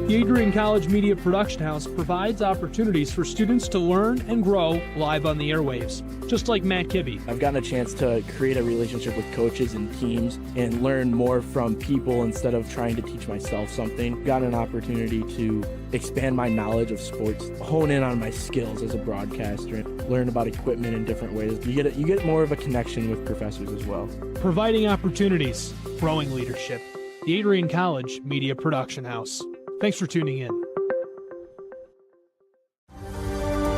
The Adrian College Media Production House provides opportunities for students to learn and grow live on the airwaves, just like Matt Kibbe. I've gotten a chance to create a relationship with coaches and teams and learn more from people instead of trying to teach myself something. Got an opportunity to expand my knowledge of sports, hone in on my skills as a broadcaster, and learn about equipment in different ways. You get more of a connection with professors as well. Providing opportunities, growing leadership. The Adrian College Media Production House. Thanks for tuning in.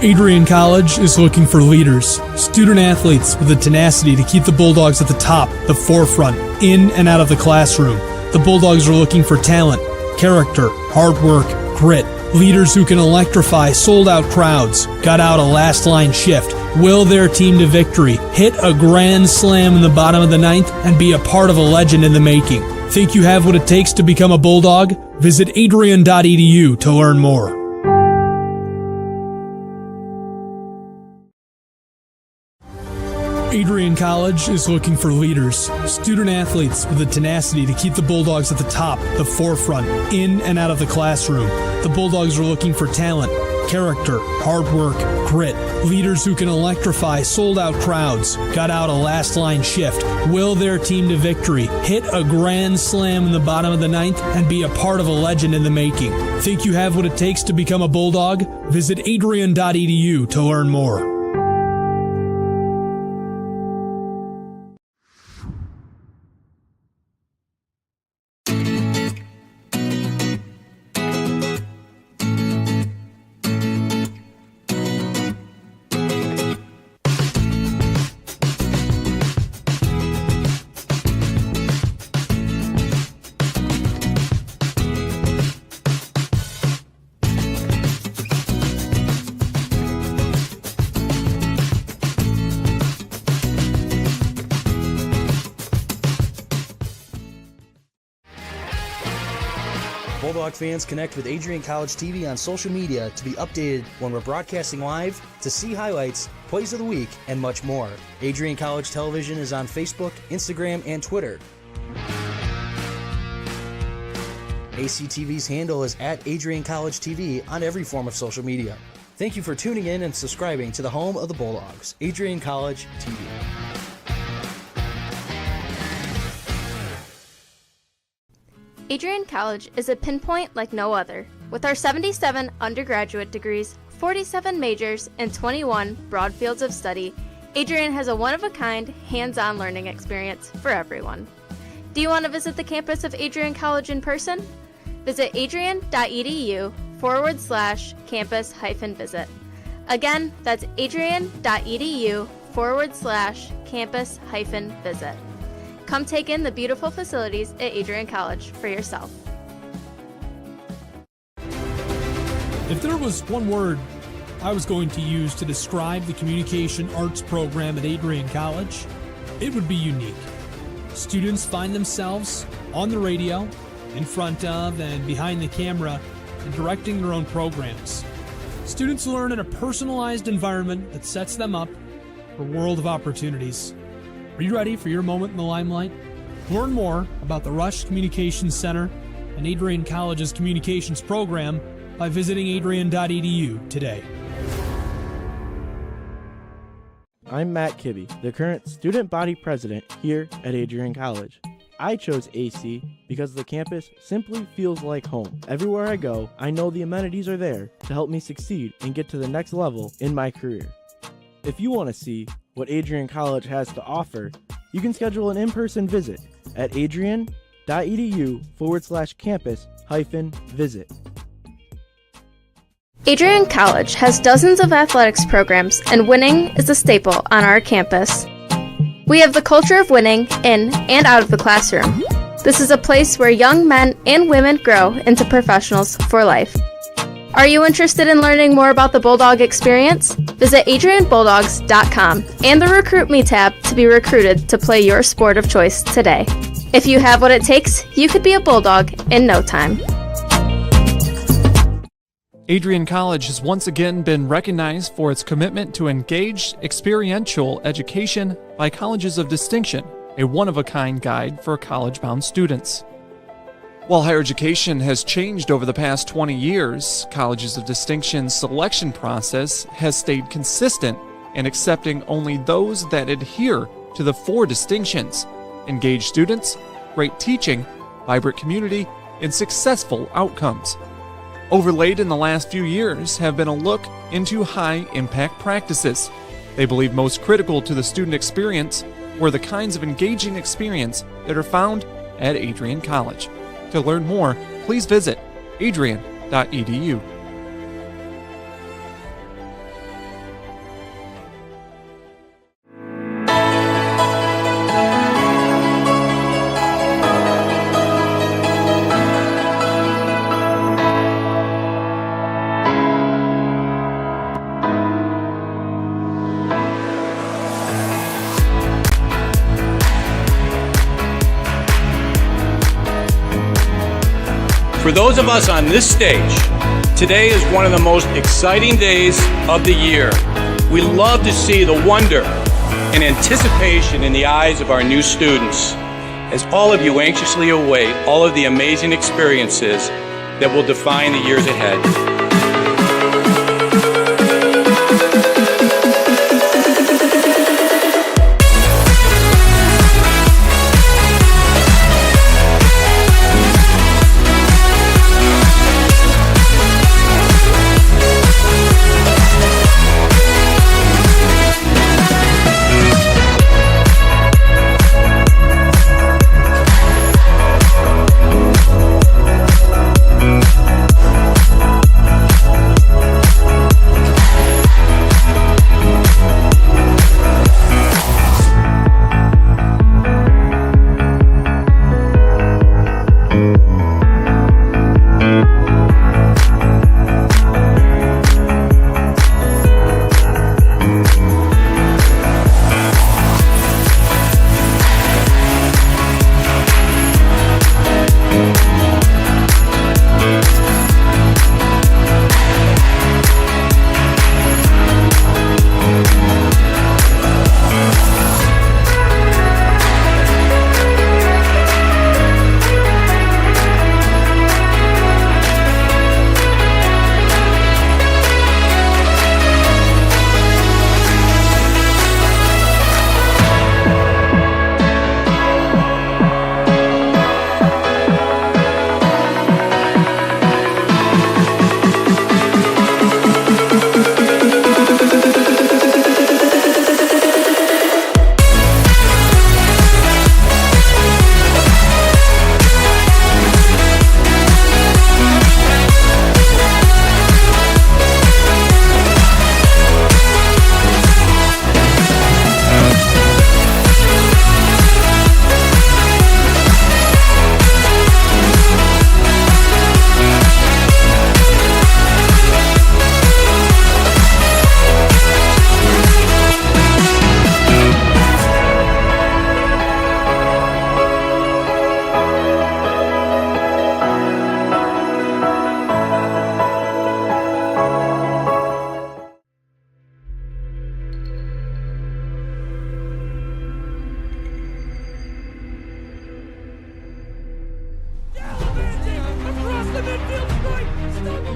Adrian College is looking for leaders, student athletes with the tenacity to keep the Bulldogs at the top, the forefront, in and out of the classroom. The Bulldogs are looking for talent, character, hard work, grit, leaders who can electrify sold-out crowds, gut out a last-line shift, will their team to victory, hit a grand slam in the bottom of the ninth, and be a part of a legend in the making. Think you have what it takes to become a Bulldog? Visit adrian.edu to learn more. Adrian College is looking for leaders, student athletes with the tenacity to keep the Bulldogs at the top, the forefront, in and out of the classroom. The Bulldogs are looking for talent, character, hard work, grit, leaders who can electrify sold-out crowds, gut out a last-line shift, will their team to victory, hit a grand slam in the bottom of the ninth, and be a part of a legend in the making. Think you have what it takes to become a Bulldog? Visit adrian.edu to learn more. Bulldog fans, connect with Adrian College TV on social media to be updated when we're broadcasting live, to see highlights, plays of the week, and much more. Adrian College Television is on Facebook, Instagram, and Twitter. ACTV's handle is at Adrian College TV on every form of social media. Thank you for tuning in and subscribing to the home of the Bulldogs, Adrian College TV. Adrian College is a pinpoint like no other. With our 77 undergraduate degrees, 47 majors, and 21 broad fields of study, Adrian has a one-of-a-kind, hands-on learning experience for everyone. Do you want to visit the campus of Adrian College in person? Visit adrian.edu/campus-visit. Again, that's adrian.edu/campus-visit. Come take in the beautiful facilities at Adrian College for yourself. If there was one word I was going to use to describe the communication arts program at Adrian College, it would be unique. Students find themselves on the radio, in front of and behind the camera, and directing their own programs. Students learn in a personalized environment that sets them up for a world of opportunities. Are you ready for your moment in the limelight? Learn more about the Rush Communications Center and Adrian College's communications program by visiting adrian.edu today. I'm Matt Kibbe, the current student body president here at Adrian College. I chose AC because the campus simply feels like home. Everywhere I go, I know the amenities are there to help me succeed and get to the next level in my career. If you want to see what Adrian College has to offer, you can schedule an in-person visit at adrian.edu/campus-visit. Adrian College has dozens of athletics programs, and winning is a staple on our campus. We have the culture of winning in and out of the classroom. This is a place where young men and women grow into professionals for life. Are you interested in learning more about the Bulldog experience? Visit adrianbulldogs.com and the Recruit Me tab to be recruited to play your sport of choice today. If you have what it takes, you could be a Bulldog in no time. Adrian College has once again been recognized for its commitment to engaged, experiential education by Colleges of Distinction, a one-of-a-kind guide for college-bound students. While higher education has changed over the past 20 years, Colleges of Distinction's selection process has stayed consistent in accepting only those that adhere to the 4 distinctions: engaged students, great teaching, vibrant community, and successful outcomes. Overlaid in the last few years have been a look into high-impact practices. They believe most critical to the student experience were the kinds of engaging experience that are found at Adrian College. To learn more, please visit adrian.edu. For those of us on this stage, today is one of the most exciting days of the year. We love to see the wonder and anticipation in the eyes of our new students, as all of you anxiously await all of the amazing experiences that will define the years ahead.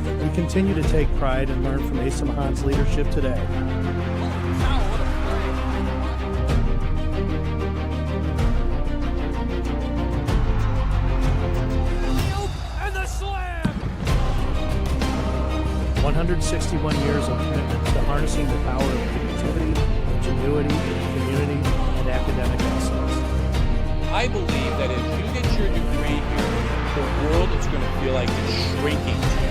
We continue to take pride and learn from Asa Mahan's leadership today. And the slam! 161 years of commitment to harnessing the power of creativity, ingenuity, community, and academic excellence. I believe that as you get your degree here, the world is going to feel like it's shrinking to you.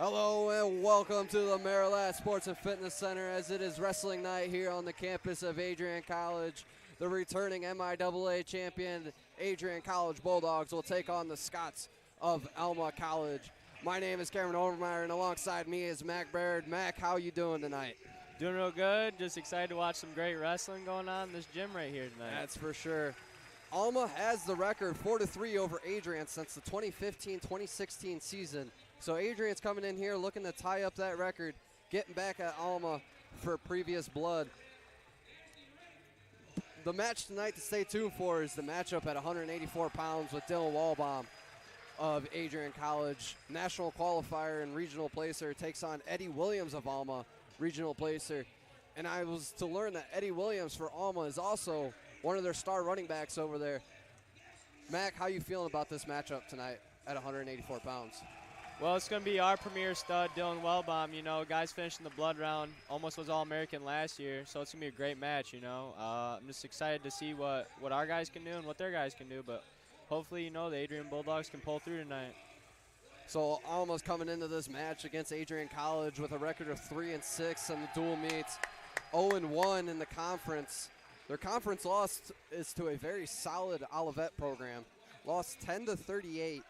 Hello and welcome to the Marilat Sports and Fitness Center as it is wrestling night here on the campus of Adrian College. The returning MIAA champion Adrian College Bulldogs will take on the Scots of Alma College. My name is Cameron Overmeyer and alongside me is Mac Baird. Mac, how you doing tonight? Doing real good. Just excited to watch some great wrestling going on in this gym right here tonight. That's for sure. Alma has the record 4-3 over Adrian since the 2015-2016 season. So Adrian's coming in here looking to tie up that record, getting back at Alma for previous blood. The match tonight to stay tuned for is the matchup at 184 pounds with Dylan Walbaum of Adrian College. National qualifier and regional placer takes on Eddie Williams of Alma, regional placer. And I was to learn that Eddie Williams for Alma is also one of their star running backs over there. Mac, how you feeling about this matchup tonight at 184 pounds? Well, it's going to be our premier stud, Dylan Wellbaum. You know, guys finishing the blood round, almost was All-American last year, so it's going to be a great match, you know. I'm just excited to see what our guys can do and what their guys can do, but hopefully, you know, the Adrian Bulldogs can pull through tonight. So Alma's coming into this match against Adrian College with a record of 3-6 on the dual meets, 0-1 in the conference. Their conference loss is to a very solid Olivet program, lost 10-38.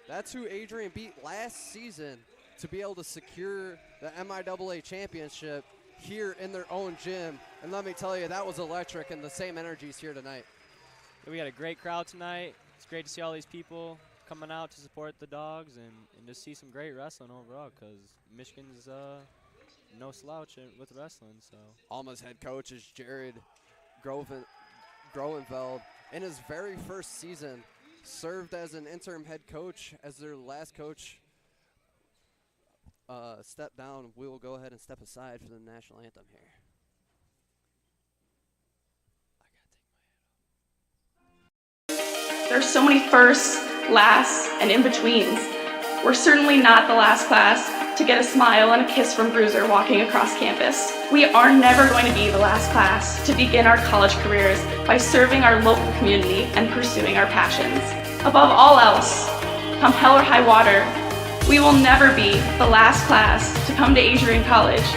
That's who Adrian beat last season to be able to secure the MIAA championship here in their own gym. And let me tell you, that was electric, and the same energy's here tonight. We got a great crowd tonight. It's great to see all these people coming out to support the Dogs and just see some great wrestling overall, because Michigan's no slouch with wrestling. So Alma's head coach is Jared Groenveld. In his very first season, served as an interim head coach as their last coach stepped down. We will go ahead and step aside for the national anthem here. There's so many firsts, lasts, and in-betweens. We're certainly not the last class to get a smile and a kiss from Bruiser walking across campus. We are never going to be the last class to begin our college careers by serving our local community and pursuing our passions. Above all else, come hell or high water, we will never be the last class to come to Adrian College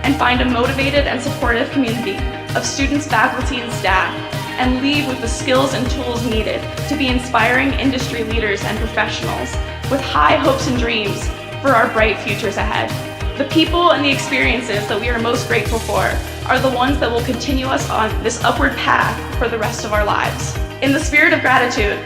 and find a motivated and supportive community of students, faculty, and staff, and leave with the skills and tools needed to be inspiring industry leaders and professionals with high hopes and dreams for our bright futures ahead. The people and the experiences that we are most grateful for are the ones that will continue us on this upward path for the rest of our lives. In the spirit of gratitude,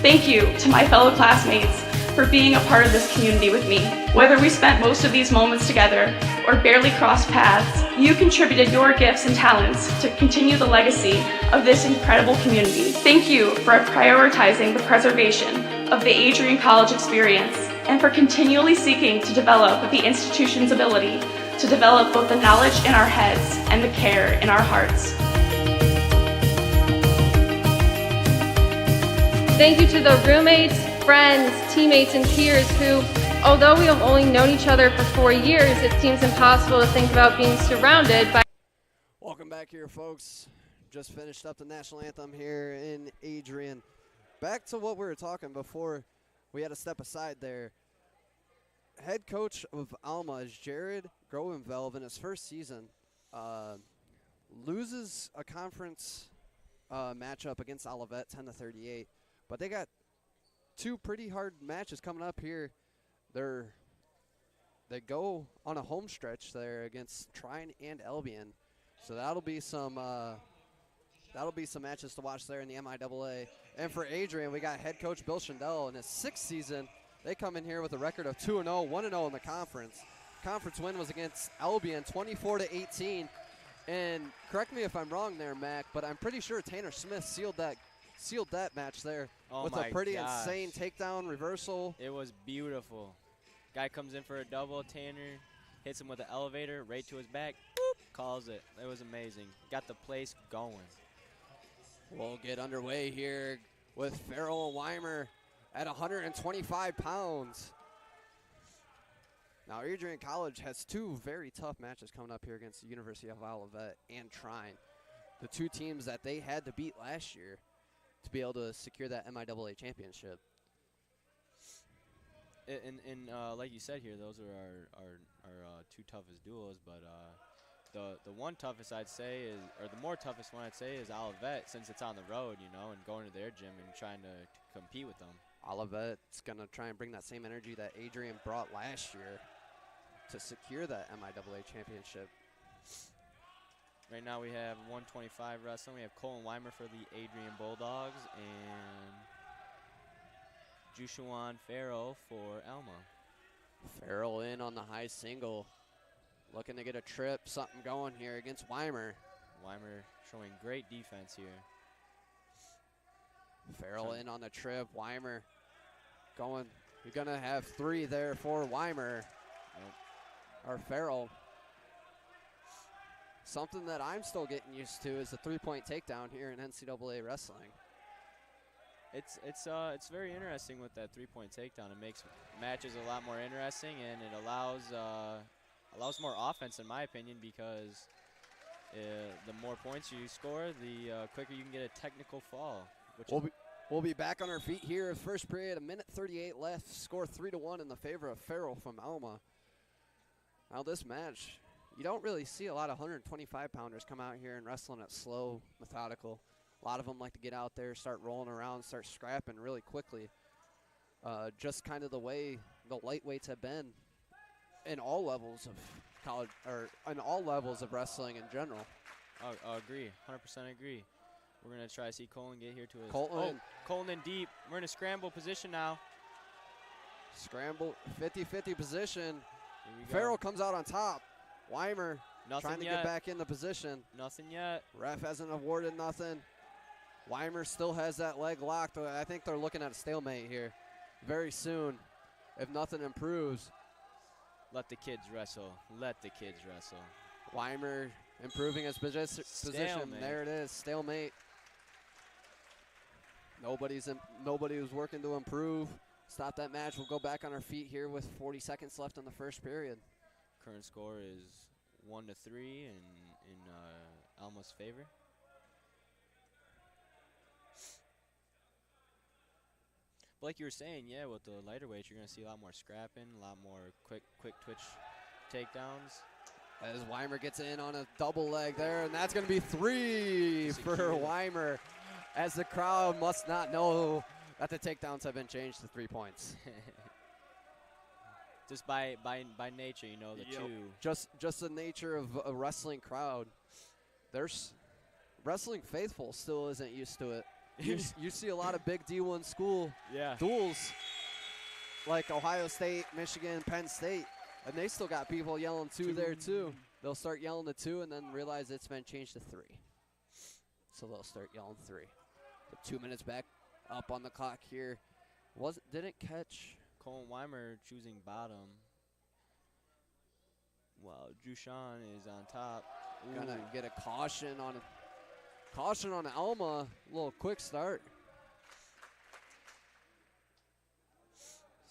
thank you to my fellow classmates for being a part of this community with me. Whether we spent most of these moments together or barely crossed paths, you contributed your gifts and talents to continue the legacy of this incredible community. Thank you for prioritizing the preservation of the Adrian College experience and for continually seeking to develop the institution's ability to develop both the knowledge in our heads and the care in our hearts. Thank you to the roommates, friends, teammates, and peers who, although we have only known each other for 4 years, it seems impossible to think about being surrounded by. Welcome back here, folks. Just finished up the national anthem here in Adrian. Back to what we were talking before we had to step aside there. Head coach of Alma is Jared Groenveld in his first season. Loses a conference matchup against Olivet 10-38. But they got two pretty hard matches coming up here. They go on a home stretch there against Trine and Albion, so that'll be some matches to watch there in the MIAA. And for Adrian, we got head coach Bill Schindel in his 6th season. They come in here with a record of 2-0, 1-0 in the conference. Conference win was against Albion, 24-18. And correct me if I'm wrong there, Mac, but I'm pretty sure Tanner Smith sealed that match there with a pretty insane takedown reversal. It was beautiful. Guy comes in for a double, Tanner hits him with an elevator right to his back, boop, calls it. It was amazing. Got the place going. We'll get underway here with Farrell and Weimer at 125 pounds. Now, Adrian College has two very tough matches coming up here against the University of Olivet and Trine, the two teams that they had to beat last year to be able to secure that MIAA championship. Like you said here, those are our two toughest duels. But the one toughest I'd say is, or the more toughest one I'd say is Olivet, since it's on the road, you know, and going to their gym and trying to compete with them. Olivet's going to try and bring that same energy that Adrian brought last year to secure that MIAA championship. Right now we have 125 wrestling. We have Colin Weimer for the Adrian Bulldogs and Jushuan Farrell for Alma. Farrell in on the high single. Looking to get a trip, something going here against Weimer. Weimer showing great defense here. Farrell in on the trip. Weimer going. You're going to have 3 there for Weimer. Or Farrell. Something that I'm still getting used to is the 3-point takedown here in NCAA wrestling. It's very interesting with that 3-point takedown. It makes matches a lot more interesting, and it allows more offense, in my opinion, because the more points you score, the quicker you can get a technical fall. We'll be back on our feet here. First period, 1:38 left. Score 3-1 in the favor of Farrell from Alma. Now this match, you don't really see a lot of 125-pounders come out here and wrestling it slow, methodical. A lot of them like to get out there, start rolling around, start scrapping really quickly. Just kind of the way the lightweights have been in all levels of college, or in all levels of wrestling in general. I agree, 100% agree. We're going to try to see Colin get here to his. Colin in deep. We're in a scramble position now. Scramble, 50-50 position. Farrell comes out on top. Weimer trying to get back in the position. Nothing yet. Ref hasn't awarded nothing. Weimer still has that leg locked. I think they're looking at a stalemate here very soon if nothing improves. Let the kids wrestle. Let the kids wrestle. Weimer improving his position. There it is, stalemate. Nobody was working to improve. Stop that match. We'll go back on our feet here with 40 seconds left in the first period. Current score is 1-3 in Alma's favor. But like you were saying, yeah, with the lighter weights, you're going to see a lot more scrapping, a lot more quick twitch takedowns. As Weimer gets in on a double leg there, and that's going to be 3 for Weimer, as the crowd must not know that the takedowns have been changed to 3 points. Just by nature, you know, the two. Just the nature of a wrestling crowd. There's wrestling faithful still isn't used to it. You see a lot of big D1 school duels like Ohio State, Michigan, Penn State, and they still got people yelling 2 there too. They'll start yelling the 2 and then realize it's been changed to 3. So they'll start yelling 3. So 2 minutes back up on the clock here. Didn't catch. Colin Weimer choosing bottom. Wow, Jushan is on top. Gonna get a caution on Alma. A little quick start.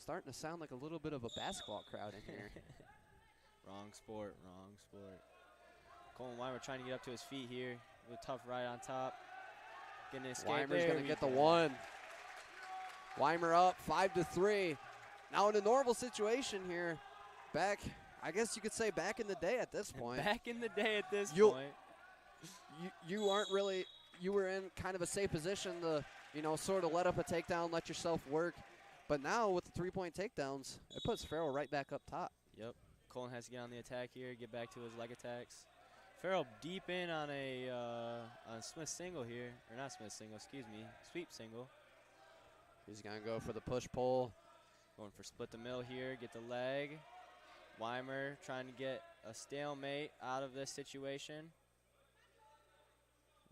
Starting to sound like a little bit of a basketball crowd in here. Wrong sport. Colin Weimer trying to get up to his feet here with a tough right on top. Getting an escape. Weimer's going to get the 1. Weimer up 5-3. Now in a normal situation here, I guess you could say back in the day at this point. Back in the day at this point. You aren't really, you were in kind of a safe position to, sort of let up a takedown, let yourself work. But now with the 3-point takedowns, it puts Farrell right back up top. Yep. Colin has to get on the attack here, get back to his leg attacks. Farrell deep in on a Smith single here, or not Smith single, excuse me, sweep single. He's going to go for the push-pull. Going for split the mill here, get the leg. Weimer trying to get a stalemate out of this situation.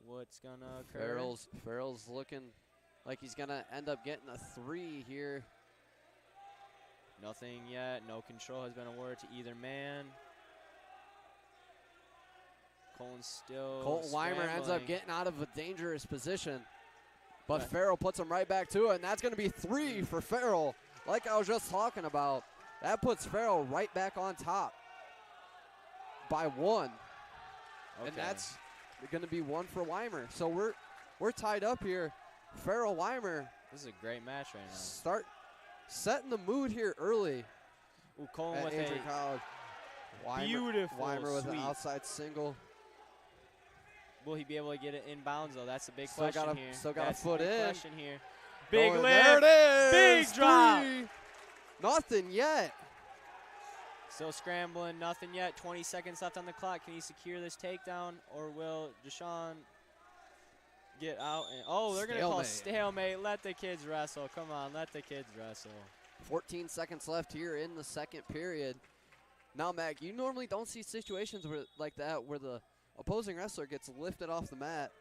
What's going to occur? Farrell's looking like he's going to end up getting a 3 here. Nothing yet. No control has been awarded to either man. Colton Weimer ends up getting out of a dangerous position. But Farrell puts him right back to it, and that's going to be 3 for Farrell. Like I was just talking about, that puts Farrell right back on top by 1. Okay. And that's going to be 1 for Weimer. So we're tied up here. Farrell Weimer. This is a great match right now. setting the mood here early. Ooh, Colin at with Adrian College. beautiful Weimer with an sweep. outside single. Will he be able to get it inbounds, though? That's the big Still question got a- here. still got a That's the foot big in. question here. Big Going- lift. There it is. Big drop. Three. Nothing yet. Still scrambling. Nothing yet. 20 seconds left on the clock. Can he secure this takedown, or will Deshaun get out? And, oh, they're going to call stalemate. Let the kids wrestle. Come on, let the kids wrestle. 14 seconds left here in the second period. Now, Mac, you normally don't see situations like that where the opposing wrestler gets lifted off the mat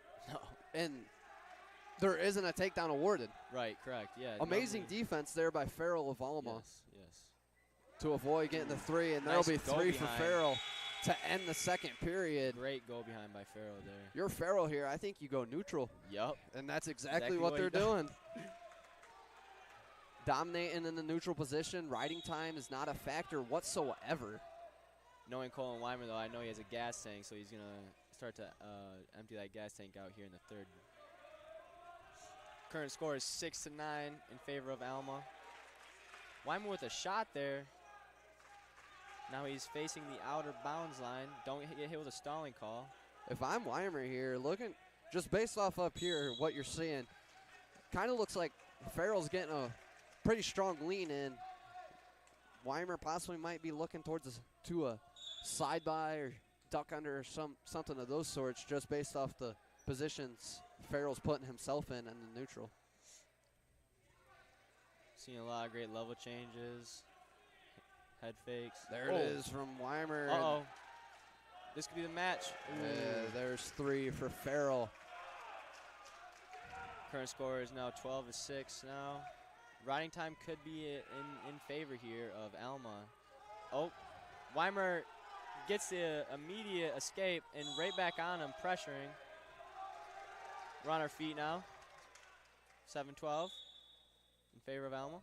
and there isn't a takedown awarded. Right, correct, yeah. Amazing defense there by Farrell of Alma. Yes. To avoid getting the three, and Nice there'll be go three for behind. Farrell to end the second period. Great go behind by Farrell there. You're Farrell here. I think you go neutral. Yup. And that's exactly what they're doing. Dominating in the neutral position. Riding time is not a factor whatsoever. Knowing Colin Weimer, though, I know he has a gas tank, so he's going to start to empty that gas tank out here in the third. Current score is 6-9 in favor of Alma. Weimer with a shot there. Now he's facing the outer bounds line. Don't get hit with a stalling call. If I'm Weimer here, looking just based off up here, what you're seeing, kind of looks like Farrell's getting a pretty strong lean in. Weimer possibly might be looking towards a side by or duck under or something of those sorts, just based off the positions Farrell's putting himself in the neutral. Seeing a lot of great level changes. Head fakes. There it is from Weimer. Uh-oh. This could be the match. There's three for Farrell. Current score is now 12-6 now. Riding time could be in favor here of Alma. Oh, Weimer gets the immediate escape and right back on him, pressuring. We're on our feet now. 7-12 in favor of Alma.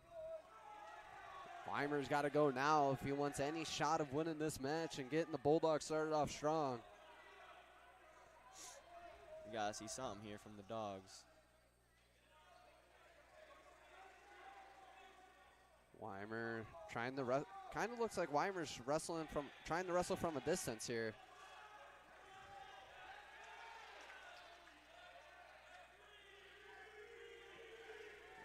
Weimer's got to go now if he wants any shot of winning this match and getting the Bulldogs started off strong. We got to see something here from the Dogs. Weimer trying to kind of looks like Weimer's trying to wrestle from a distance here.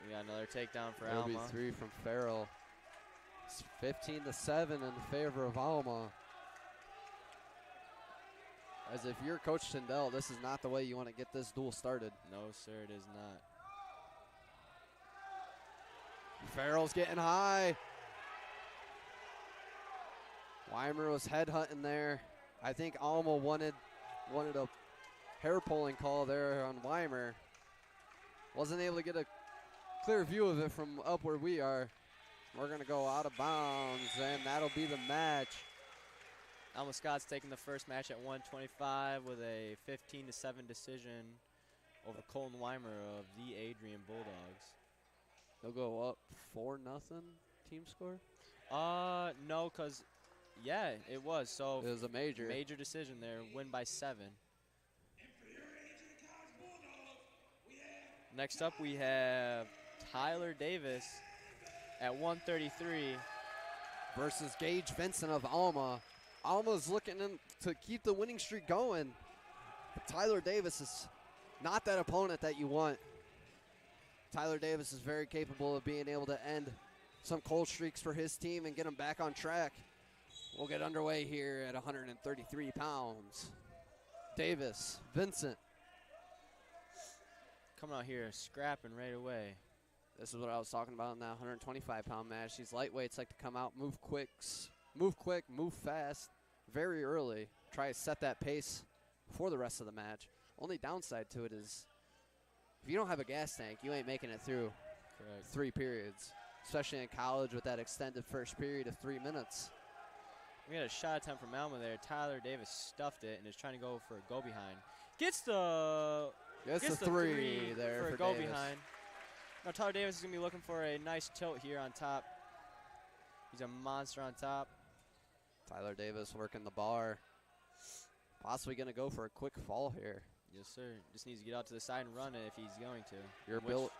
We got another takedown for There'll Alma. be three from Farrell. It's 15-7 in favor of Alma. As if you're Coach Tyndall, this is not the way you want to get this duel started. No, sir, it is not. Farrell's getting high. Weimer was headhunting there. I think Alma wanted a hair pulling call there on Weimer. Wasn't able to get a clear view of it from up where we are. We're going to go out of bounds, and that'll be the match. Alma Scott's taking the first match at 125 with a 15-7 decision over Colton Weimer of the Adrian Bulldogs. They'll go up 4-0 team score? No, because, yeah, it was. So it was a major decision there, win by 7. Next up, we have Tyler Davis at 133 versus Gage Vincent of Alma. Alma's looking to keep the winning streak going. But Tyler Davis is not that opponent that you want. Tyler Davis is very capable of being able to end some cold streaks for his team and get them back on track. We'll get underway here at 133 pounds. Davis, Vincent. Coming out here, scrapping right away. This is what I was talking about in that 125-pound match. These lightweights like to come out, move quick, move fast, very early. Try to set that pace for the rest of the match. Only downside to it is if you don't have a gas tank, you ain't making it through 3 periods, especially in college with that extended first period of 3 minutes. We had a shot attempt from Alma there. Tyler Davis stuffed it and is trying to go for a go behind. Gets the three there for a for go Davis. behind. Now Tyler Davis is going to be looking for a nice tilt here on top. He's a monster on top. Tyler Davis working the bar. Possibly going to go for a quick fall here. Yes, sir. Just needs to get out to the side and run it if he's going to.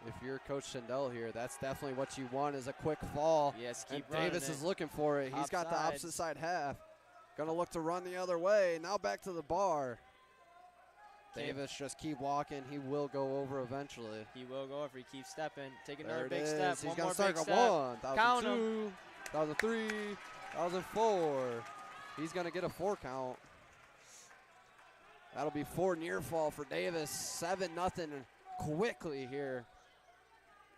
If you're Coach Schindel here, that's definitely what you want is a quick fall. Yes, keep and running Davis it. is looking for it. He's got the Top opposite side half. Going to look to run the other way. Now back to the bar. Davis just keep walking. He will go over eventually. He will go if he keeps stepping. Take There another it big is. step. He's One gonna more start big at step. 1, Count 1,002, him. 1,003, 1,004. He's going to get a 4 count. That'll be 4 near fall for Davis. 7-0 quickly here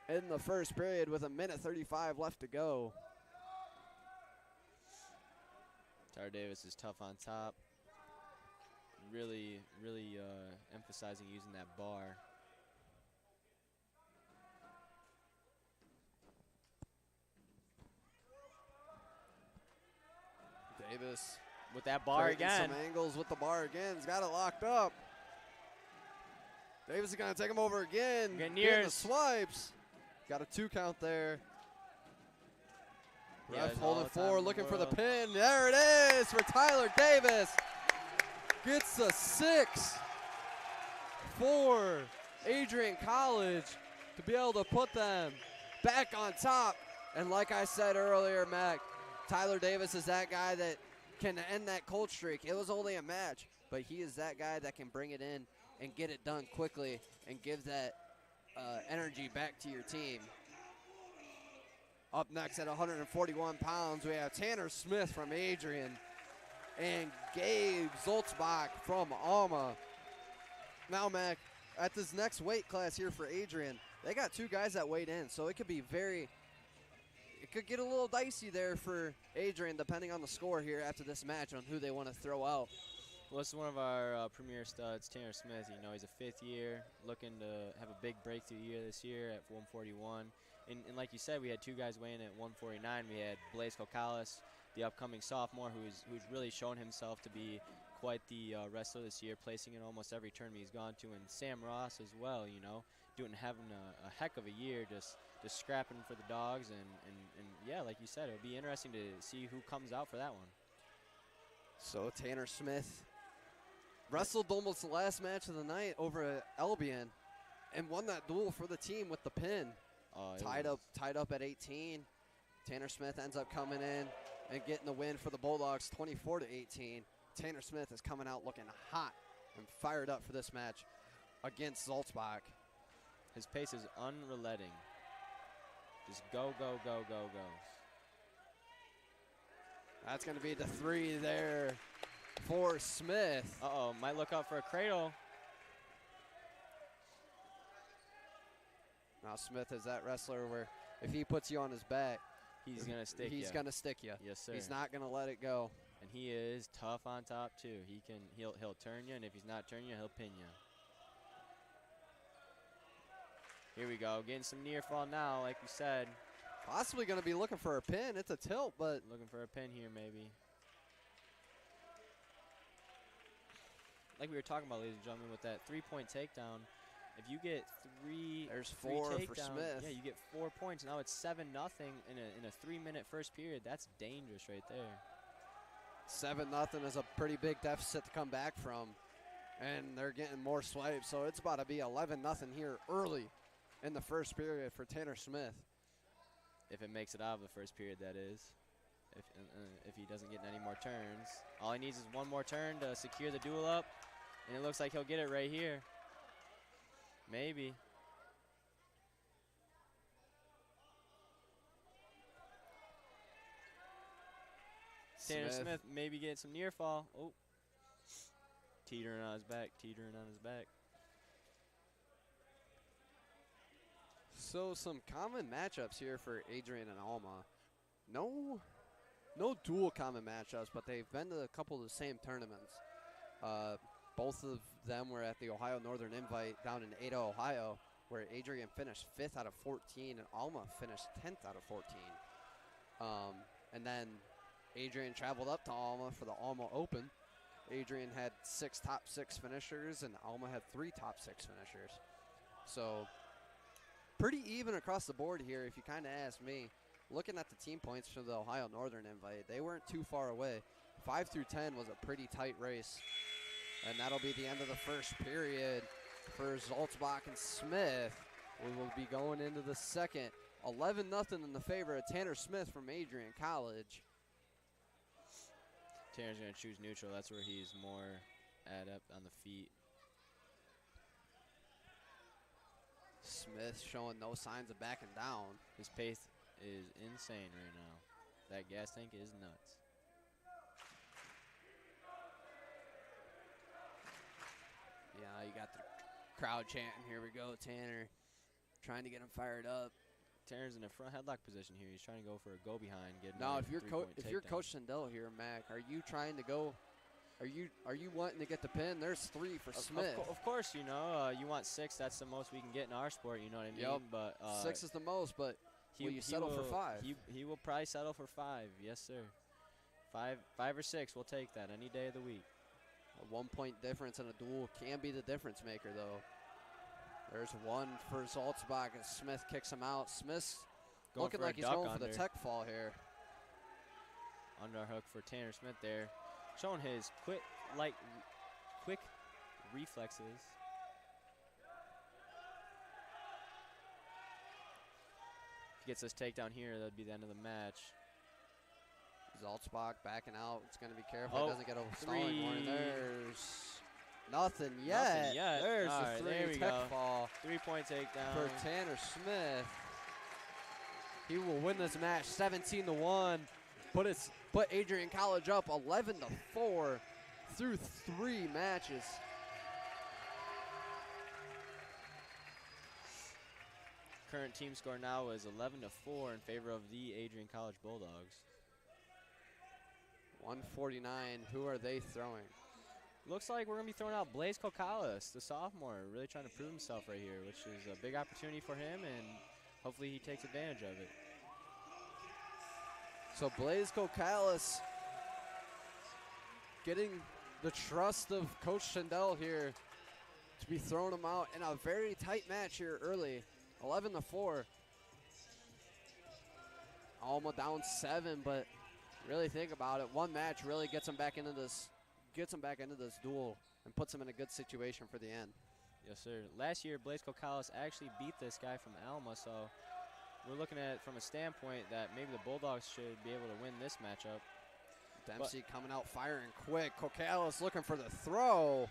in the first period with 1:35 left to go. Tyler Davis is tough on top. Really emphasizing using that bar. Davis with that bar taking again. Some angles with the bar again. He's got it locked up. Davis is going to take him over again. Getting Getting the nears. swipes. Got a 2 count there. Yeah, Ref all holding the time 4, in the looking for the world. pin. There it is for Tyler Davis. Gets the 6 for Adrian College to be able to put them back on top. And like I said earlier, Mac, Tyler Davis is that guy that can end that cold streak. It was only a match, but he is that guy that can bring it in and get it done quickly and give that energy back to your team. Up next at 141 pounds, we have Tanner Smith from Adrian and Gabe Zoltzbach from Alma. Now, Mac, at this next weight class here for Adrian, they got 2 guys that weighed in, so it could be it could get a little dicey there for Adrian depending on the score here after this match on who they want to throw out. Well, this is one of our premier studs, Tanner Smith. You know, he's a 5th year, looking to have a big breakthrough year this year at 141. And like you said, we had 2 guys weighing at 149. We had Blaise Kokalis, the upcoming sophomore, who's really shown himself to be quite the wrestler this year, placing in almost every tournament he's gone to. And Sam Ross as well, you know, having a heck of a year, just scrapping for the Dogs. And yeah, like you said, it'll be interesting to see who comes out for that one. So Tanner Smith wrestled almost the last match of the night over at Albion and won that duel for the team with the pin. Tied up at 18. Tanner Smith ends up coming in and getting the win for the Bulldogs, 24-18. Tanner Smith is coming out looking hot and fired up for this match against Zoltzbach. His pace is unrelenting. Just go, go, go, go, go. That's going to be the 3 there for Smith. Uh-oh, might look out for a cradle. Now Smith is that wrestler where if he puts you on his back, he's going to stick you. He's going to stick you. Yes, sir. He's not going to let it go. And he is tough on top too. He'll turn you, and if he's not turning you, he'll pin you. Here we go, getting some near fall now, like we said. Possibly going to be looking for a pin. It's a tilt, but looking for a pin here maybe. Like we were talking about, ladies and gentlemen, with that 3-point takedown, if you get there's 4 takedowns, for Smith. Yeah, you get 4 points. Now it's 7-0 in a 3-minute first period. That's dangerous right there. 7-0 is a pretty big deficit to come back from, and they're getting more swipes, so it's about to be 11-0 here early in the first period for Tanner Smith. If it makes it out of the first period, that is. If he doesn't get any more turns. All he needs is 1 more turn to secure the duel up, and it looks like he'll get it right here. Maybe. Tanner Smith maybe getting some near fall. Oh. Teetering on his back, teetering on his back. So some common matchups here for Adrian and Alma. No dual common matchups, but they've been to a couple of the same tournaments. Both of them were at the Ohio Northern Invite down in Ada, Ohio, where Adrian finished 5th out of 14 and Alma finished 10th out of 14. And then Adrian traveled up to Alma for the Alma Open. Adrian had 6 top 6 finishers and Alma had 3 top 6 finishers. So pretty even across the board here, if you kind of ask me. Looking at the team points for the Ohio Northern Invite, they weren't too far away. 5 through 10 was a pretty tight race. And that'll be the end of the first period for Zaltzbach and Smith. We will be going into the second. 11-0 in the favor of Tanner Smith from Adrian College. Tanner's going to choose neutral. That's where he's more adept on the feet. Smith showing no signs of backing down. His pace is insane right now. That gas tank is nuts. Yeah, you got the crowd chanting, here we go, Tanner. Trying to get him fired up. Tanner's in a front headlock position here. He's trying to go for a go behind. Now, if you're Coach Sindel here, Mac, are you trying to go? Are you wanting to get the pin? There's 3 for Smith. Of course, you know, you want 6. That's the most we can get in our sport. You know what I mean? Yep. But 6 is the most. But will you settle for 5? He will probably settle for 5. Yes, sir. 5 or 6. We'll take that any day of the week. A 1-point difference in a duel can be the difference maker, though. There's 1 for Zaltzbach, and Smith kicks him out. Smith's looking like he's going for the tech fall here. Underhook for Tanner Smith there. Showing his quick reflexes. If he gets this takedown here, that'd be the end of the match. Zaltzbach backing out. It's going to be careful. He doesn't get a stalling warning. There's nothing yet. Nothing yet. There's All the right, 3 there we tech go. fall. 3-point takedown For Tanner Smith. He will win this match 17-1. Put Adrian College up 11-4 through 3 matches. Current team score now is 11-4 in favor of the Adrian College Bulldogs. 149. Who are they throwing? Looks like we're going to be throwing out Blaze Kokalis, the sophomore, really trying to prove himself right here, which is a big opportunity for him, and hopefully he takes advantage of it. So Blaze Kokalis getting the trust of Coach Sindel here to be throwing him out in a very tight match here early. 11-4. Alma down 7, but really think about it. One match really gets him back into this duel and puts him in a good situation for the end. Yes, sir. Last year, Blaze Kokalis actually beat this guy from Alma, so we're looking at it from a standpoint that maybe the Bulldogs should be able to win this matchup. Dempsey coming out firing quick. Kokalis looking for the throw.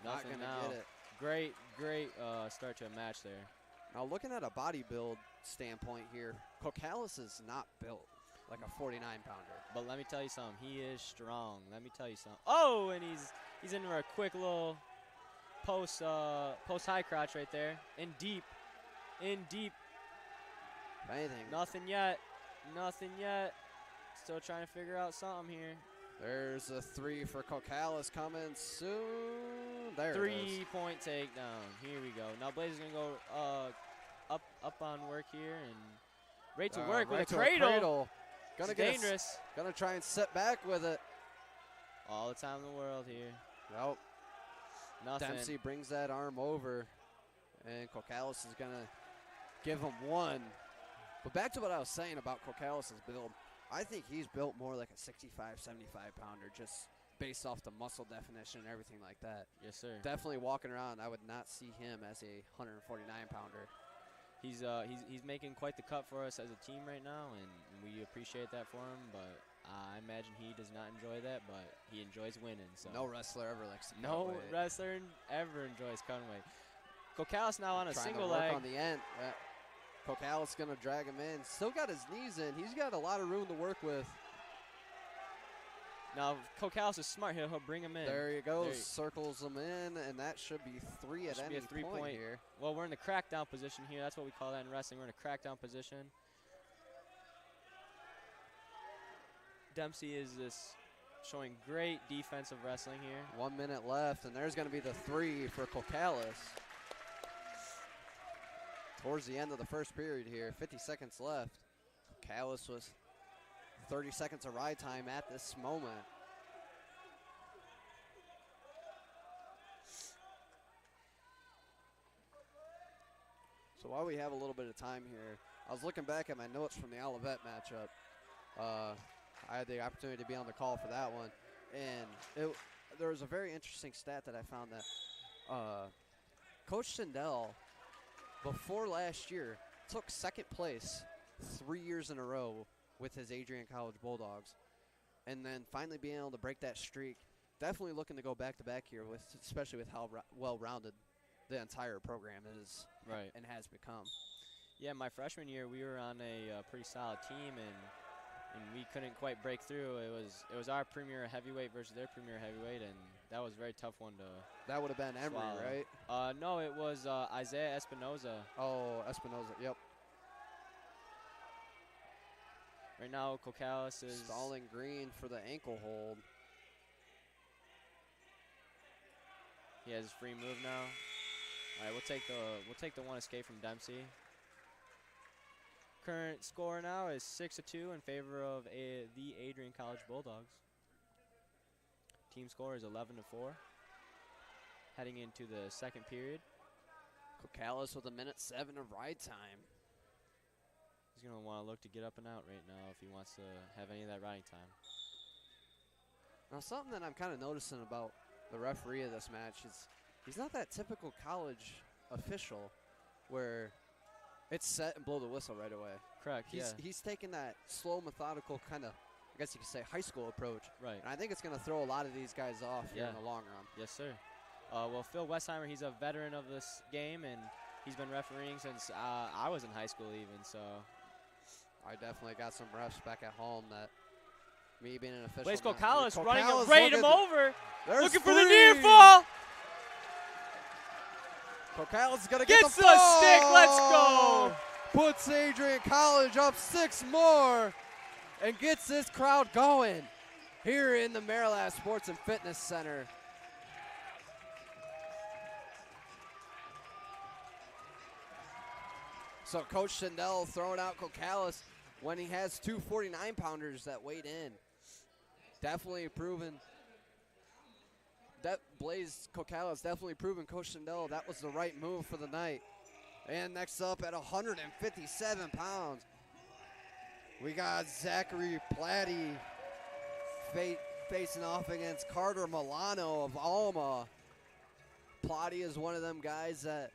Not Nothing going to now. get it. Great start to a match there. Now looking at a body build standpoint here, Kokalis is not built like a 49-pounder. But let me tell you something. He is strong. Let me tell you something. Oh, and he's in a quick little post high crotch right there. In deep. If anything. Nothing yet. Still trying to figure out something here. There's a 3 for Kokalis coming soon. There it is. 3-point takedown. Here we go. Now Blaze is going to go up on work here and right to work with a cradle. Gonna get dangerous. Gonna try and sit back with it. All the time in the world here. Nope. Nothing. Dempsey brings that arm over, and Kokalis is gonna give him 1. But back to what I was saying about Kokalis' build. I think he's built more like a 65, 75-pounder, just based off the muscle definition and everything like that. Yes, sir. Definitely walking around, I would not see him as a 149-pounder. He's making quite the cut for us as a team right now, and we appreciate that for him. But I imagine he does not enjoy that, but he enjoys winning. So no wrestler ever likes to cut no weight. wrestler ever enjoys cutting weight. Kokalis now on a Trying single to work leg. on the end. Kokalis gonna drag him in. Still got his knees in. He's got a lot of room to work with. Now Kokalis is smart. He'll bring him in. There you go. Circles him in, and that should be 3 at any be a 3-point here. Well, we're in the crackdown position here. That's what we call that in wrestling. We're in a crackdown position. Dempsey is this showing great defensive wrestling here. 1 minute left, and there's going to be the 3 for Kokalis. Towards the end of the first period here, 50 seconds left. Kokalis was 30 seconds of ride time at this moment. So while we have a little bit of time here, I was looking back at my notes from the Olivet matchup. I had the opportunity to be on the call for that one, and there was a very interesting stat that I found that Coach Sindel, before last year, took second place 3 years in a row with his Adrian College Bulldogs, and then finally being able to break that streak. Definitely looking to go back-to-back here, with especially with how well-rounded the entire program is and has become. Yeah, my freshman year, we were on a pretty solid team, and we couldn't quite break through. It was our premier heavyweight versus their premier heavyweight, and that was a very tough one to. That would have been Emory, swallow. right? No, it was Isaiah Espinoza. Oh, Espinoza, yep. Right now, Cocalis is stalling Green for the ankle hold. He has his free move now. All right, we'll take the one escape from Dempsey. Current score now is 6-2 in favor of the Adrian College Bulldogs. Team score is 11-4. Heading into the second period. Cocalis with 1:07 of ride time. He's going to want to look to get up and out right now if he wants to have any of that riding time. Now, something that I'm kind of noticing about the referee of this match is he's not that typical college official where it's set and blow the whistle right away. Correct, He's taking that slow, methodical kind of, I guess you could say, high school approach. Right. And I think it's going to throw a lot of these guys off here in the long run. Yes, sir. Well, Phil Westheimer, he's a veteran of this game, and he's been refereeing since I was in high school even, so. I definitely got some refs back at home that me being an official. Blaze Cocalis running Cocalis up, raid him over. Looking for the three. near fall. Cocalis is going to get the stick. Let's go. Puts Adrian College up 6 more and gets this crowd going here in the Maryland Sports and Fitness Center. So Coach Sindel throwing out Cocalis when he has 2 49-pounders that weighed in. Definitely proven. That Blaze Cocalis definitely proven Coach Sindel that was the right move for the night. And next up at 157 pounds, we got Zachary Platty facing off against Carter Milano of Alma. Platty is one of them guys that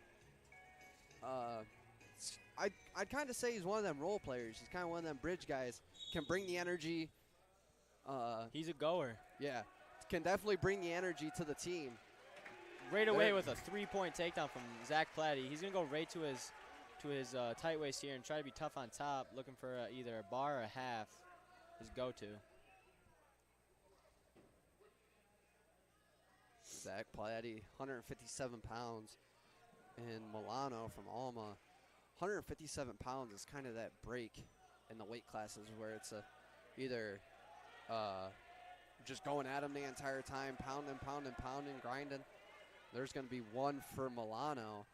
I'd kind of say he's one of them role players. He's kind of one of them bridge guys. Can bring the energy. He's a goer. Yeah, can definitely bring the energy to the team. Right away with a 3-point takedown from Zach Platty. He's gonna go right to his tight waist here and try to be tough on top, looking for either a bar or a half. His go-to. Zach Platty, 157 pounds, and Milano from Alma. 157 pounds is kind of that break in the weight classes where it's either just going at him the entire time, pounding, grinding. There's going to be one for Milano,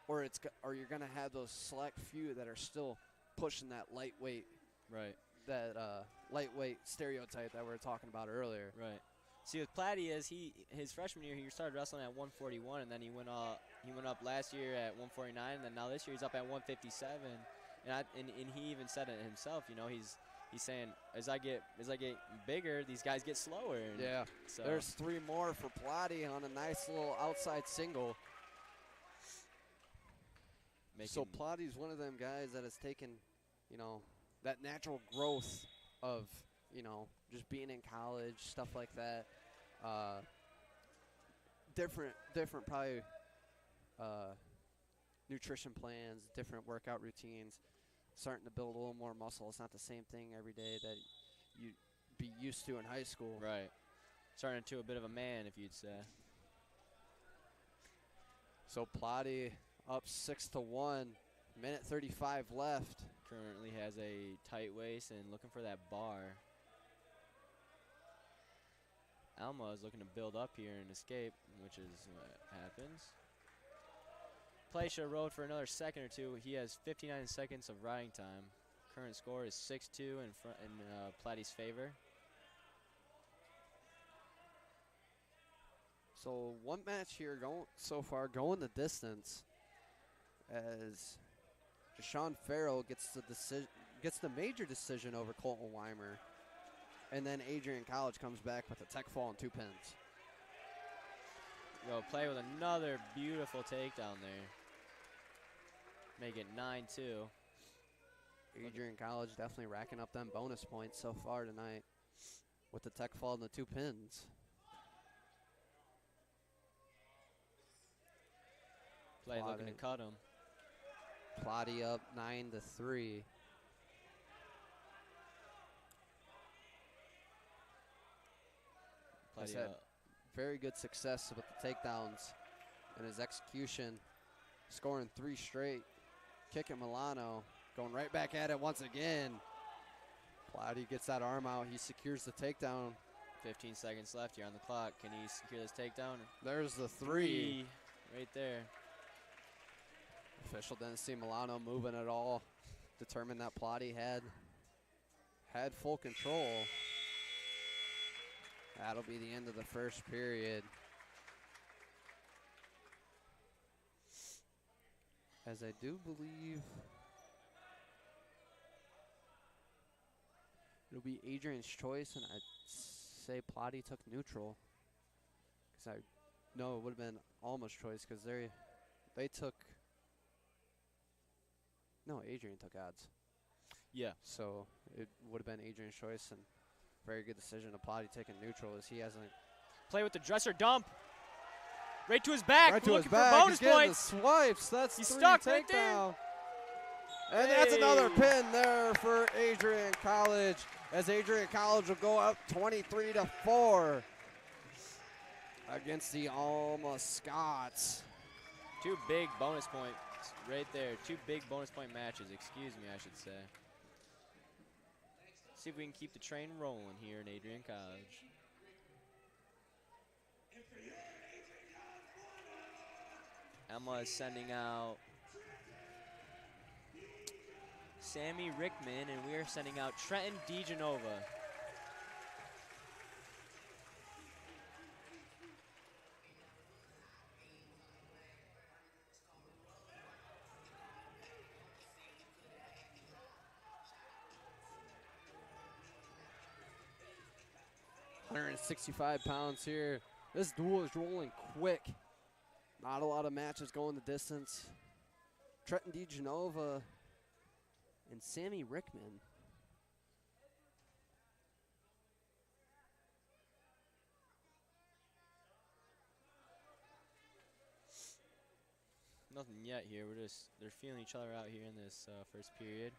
or you're going to have those select few that are still pushing that lightweight, lightweight stereotype that we were talking about earlier. Right. See, with Platty his freshman year he started wrestling at 141, and then he went up last year at 149, and then now this year he's up at 157. And he even said it himself. You know, he's saying as I get bigger, these guys get slower. Yeah. So there's 3 more for Platty on a nice little outside single. So Platty's one of them guys that has taken, you know, that natural growth of, you know, just being in college, stuff like that. Different probably nutrition plans, different workout routines, starting to build a little more muscle. It's not the same thing every day that you'd be used to in high school. Right. Starting into a bit of a man, if you'd say. So Platty up 6-1, minute 35 left. Currently has a tight waist and looking for that bar. Alma is looking to build up here and escape, which is what happens. Play should have rode for another second or two. He has 59 seconds of riding time. Current score is 6-2 in Platty's favor. So one match here going the distance as Deshaun Farrell gets the major decision over Colton Weimer. And then Adrian College comes back with a tech fall and 2 pins. Go play with another beautiful takedown there. Make it 9-2. Adrian College definitely racking up them bonus points so far tonight with the tech fall and the 2 pins. Play looking to cut him. Plotty up 9-3. Plotty had very good success with the takedowns and his execution, scoring 3 straight. Kicking Milano, going right back at it once again. Plotty gets that arm out. He secures the takedown. 15 seconds left here on the clock. Can he secure this takedown? There's the 3. Right there. Official didn't see Milano moving at all. Determined that Plotty had full control. That'll be the end of the first period. As I do believe it'll be Adrian's choice, and I'd say Plotty took neutral. Because it would have been Alma's choice because they took. No, Adrian took odds. Yeah. So it would have been Adrian's choice, and very good decision of Plotty taking neutral as he hasn't. Play with the dresser dump. Right to his back. Right to looking his back. for bonus He's getting points. the swipes. That's He's 3 stuck right takedown. there. And that's another pin there for Adrian College, as Adrian College will go up 23-4 against the Alma Scots. 2 big bonus points right there. 2 big bonus point matches, excuse me, I should say. See if we can keep the train rolling here in Adrian College. Alma is sending out Sammy Rickman, and we are sending out Trenton DeGenova. £165 here. This duel is rolling quick. Not a lot of matches going the distance. Trenton DeGenova and Sammy Rickman. Nothing yet here. They're feeling each other out here in this first period.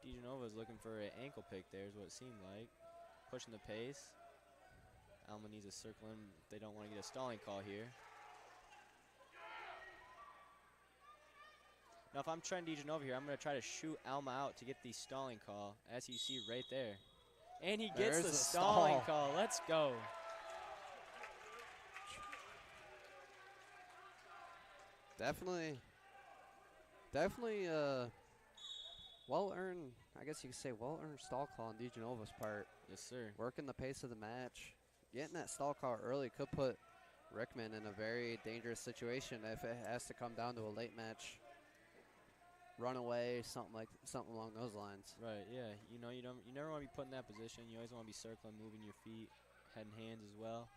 DeGenova is looking for an ankle pick there, is what it seemed like. Pushing the pace. Alma needs a circle in. They don't want to get a stalling call here. Now, if I'm trying DeGenova here, I'm going to try to shoot Alma out to get the stalling call, as you see right there. And he gets the stalling call. Let's go. Definitely well-earned, I guess you could say well-earned stall call on DeGenova's part. Yes, sir. Working the pace of the match. Getting that stall call early could put Rickman in a very dangerous situation if it has to come down to a late match. Runaway, something along those lines. Right, yeah. You know, you never want to be put in that position. You always want to be circling, moving your feet, head and hands as well.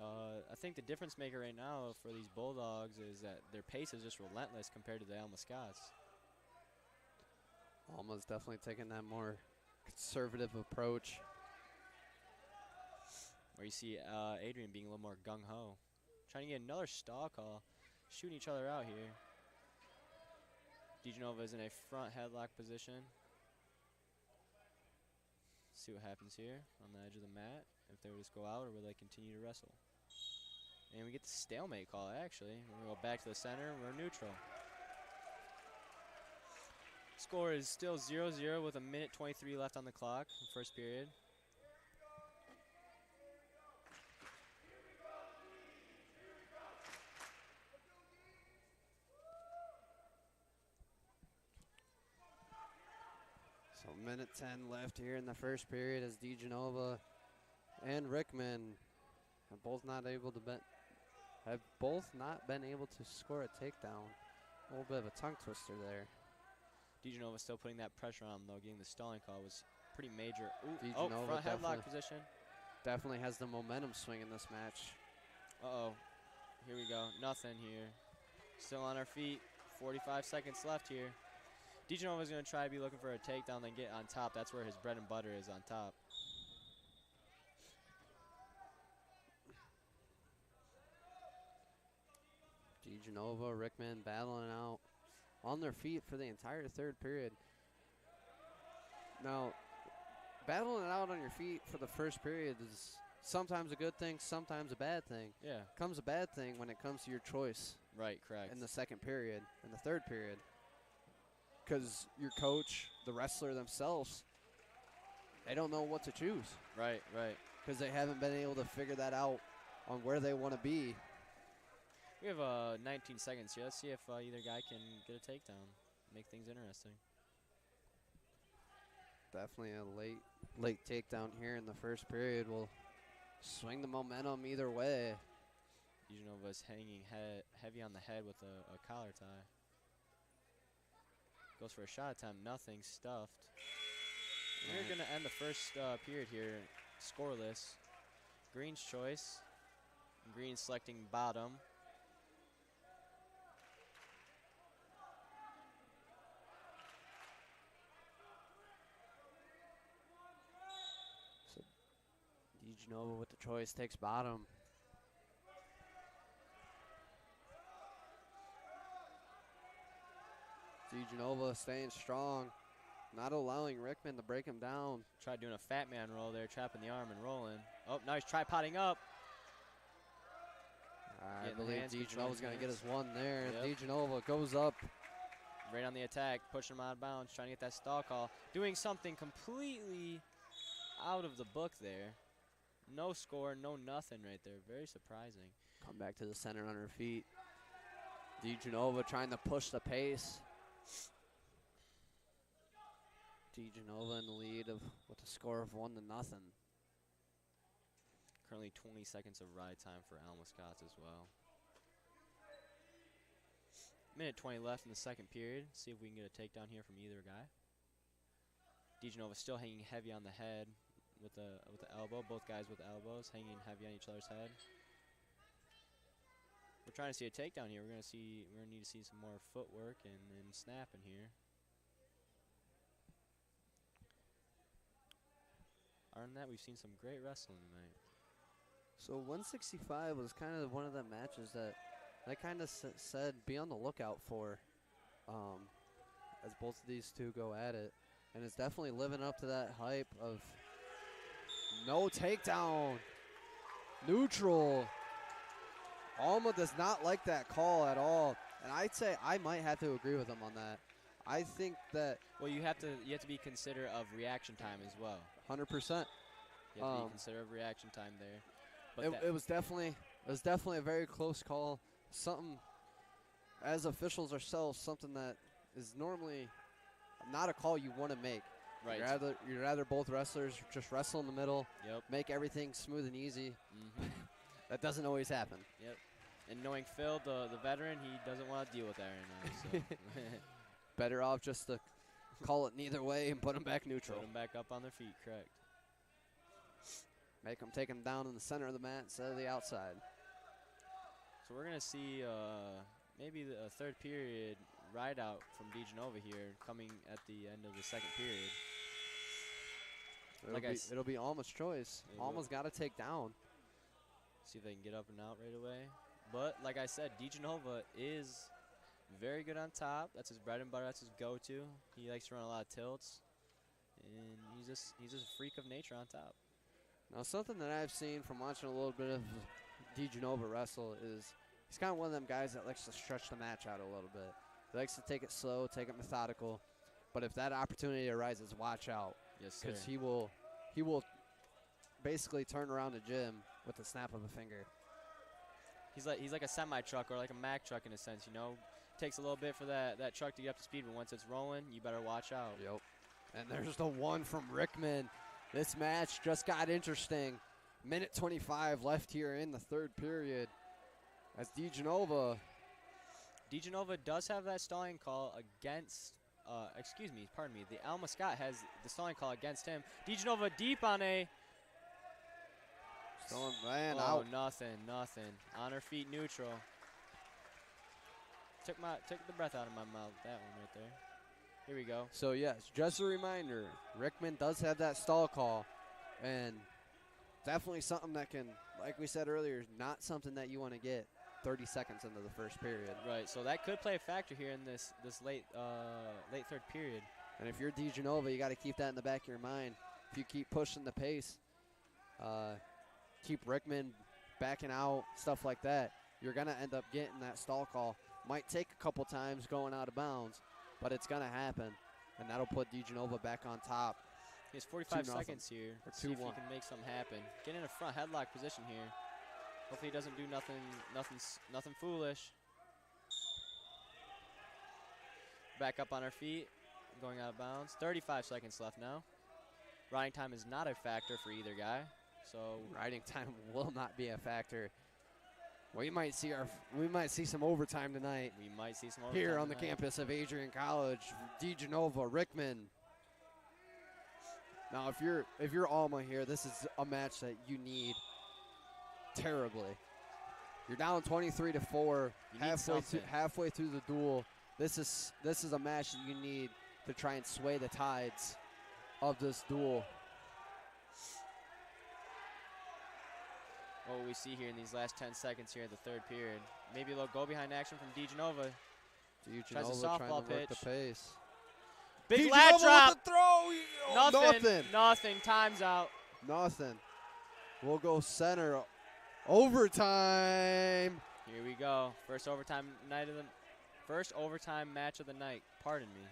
I think the difference maker right now for these Bulldogs is that their pace is just relentless compared to the Alma Scots. Alma's definitely taking that more conservative approach. Where you see Adrian being a little more gung-ho. Trying to get another stall call. Shooting each other out here. DeGenova is in a front headlock position. See what happens here on the edge of the mat. If they will just go out or will they continue to wrestle. And we get the stalemate call, actually. We're going to go back to the center. We're neutral. Score is still 0-0 with 1:23 left on the clock in the first period. So 1:10 left here in the first period as DeGenova and Rickman have both not been able to score a takedown. A little bit of a tongue twister there. DeGenova still putting that pressure on him, though. Getting the stalling call was pretty major. Ooh, DeGenova front headlock definitely. position. definitely has the momentum swing in this match. Uh-oh. Here we go. Nothing here. Still on our feet. 45 seconds left here. DeGenova's going to try to be looking for a takedown, then get on top. That's where his bread and butter is, on top. DeGenova, Rickman battling out on their feet for the entire third period. Now, battling it out on your feet for the first period is sometimes a good thing, sometimes a bad thing. Yeah. Comes a bad thing when it comes to your choice. Right, correct. In the second period, in the third period. Because your coach, the wrestler themselves, they don't know what to choose. Right, right. Because they haven't been able to figure that out on where they want to be. We have 19 seconds here. Let's see if either guy can get a takedown. Make things interesting. Definitely a late takedown here in the first period will swing the momentum either way. DeGenova's hanging heavy on the head with a collar tie. Goes for a shot attempt, nothing, stuffed. And we're going to end the first period here scoreless. Green's choice. Green selecting bottom. So DeGenova with the choice takes bottom. DeGenova staying strong, not allowing Rickman to break him down. Tried doing a fat man roll there, trapping the arm and rolling. Oh, now he's tripoding up. I believe DeGenova's going to get his one there. Yep. DeGenova goes up. Right on the attack, pushing him out of bounds, trying to get that stall call. Doing something completely out of the book there. No score, no nothing right there. Very surprising. Come back to the center on her feet. DeGenova trying to push the pace. DeGenova in the lead with a score of 1-0. Currently 20 seconds of ride time for Alma Scots as well. Minute 20 left in the second period. See if we can get a takedown here from either guy. DeGenova still hanging heavy on the head with the elbow. Both guys with elbows hanging heavy on each other's head. We're trying to see a takedown here. We're gonna need to see some more footwork and snapping here. Other than that, we've seen some great wrestling tonight. So 165 was kind of one of the matches that I kind of said be on the lookout for as both of these two go at it. And it's definitely living up to that hype of no takedown. Neutral. Alma does not like that call at all. And I'd say I might have to agree with him on that. I think that well, you have to be considerate of reaction time as well. 100%. You have to be considerate of reaction time there. But it was definitely a very close call. Something, as officials ourselves, something that is normally not a call you want to make. Right. You'd rather both wrestlers just wrestle in the middle. Yep. Make everything smooth and easy. Mm-hmm. That doesn't always happen. Yep. And knowing Phil, the veteran, he doesn't want to deal with that right now. So. Better off just to call it neither way and put them back neutral. Put them back up on their feet, correct. Make them take them down in the center of the mat instead of the outside. So we're going to see maybe a third period ride out from DeGenova here coming at the end of the second period. It'll be Alma's choice. Alma's got to take down. See if they can get up and out right away. But like I said, DeGenova is very good on top. That's his bread and butter. That's his go-to. He likes to run a lot of tilts. And he's just a freak of nature on top. Now, something that I've seen from watching a little bit of DeGenova wrestle is he's kind of one of them guys that likes to stretch the match out a little bit. He likes to take it slow, take it methodical. But if that opportunity arises, watch out. Yes, sir. Because he will basically turn around the gym with the snap of a finger. He's like a semi-truck or like a Mack truck in a sense, you know. Takes a little bit for that truck to get up to speed, but once it's rolling, you better watch out. Yep. And there's the one from Rickman. This match just got interesting. Minute 25 left here in the third period. As DeGenova does have that stalling call against, pardon me. The Alma Scott has the stalling call against him. DeGenova deep on a Going man oh, out. nothing. On her feet, neutral. Took the breath out of my mouth. That one right there. Here we go. So yes, just a reminder, Rickman does have that stall call, and definitely something that can, like we said earlier, not something that you want to get 30 seconds into the first period. Right. So that could play a factor here in this late third period. And if you're DeGenova, you got to keep that in the back of your mind. If you keep pushing the pace, keep Rickman backing out, stuff like that, you're going to end up getting that stall call. Might take a couple times going out of bounds, but it's going to happen, and that'll put DeGenova back on top. He has 45 seconds here. Or See if he 2-1. can make something happen. Get in a front headlock position here. Hopefully he doesn't do nothing foolish. Back up on our feet, going out of bounds. 35 seconds left now. Riding time is not a factor for either guy. So riding time will not be a factor. We might see some overtime tonight. We might see some overtime here on the tonight. campus of Adrian College. DeGenova, Rickman. Now, if you're Alma here, this is a match that you need terribly. You're down 23-4, halfway through the duel. This is a match that you need to try and sway the tides of this duel. What we see here in these last 10 seconds here in the third period. Maybe a little go-behind action from DeGenova. Tries a softball trying to work pitch. the pace. Big lat drop. With the throw. Nothing. Time's out. Nothing. We'll go center. Overtime. Here we go. First overtime match of the night. Pardon me.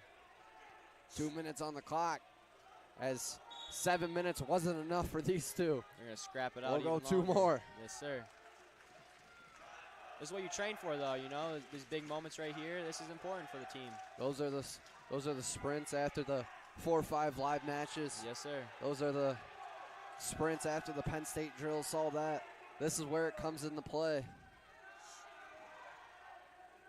2 minutes on the clock, as 7 minutes wasn't enough for these two. They're gonna scrap it out. We'll go even 2 longer. more. Yes, sir. This is what you train for, though. You know, these big moments right here. This is important for the team. Those are the sprints after the 4 or 5 live matches. Yes, sir. Those are the sprints after the Penn State drills. All that. This is where it comes into play.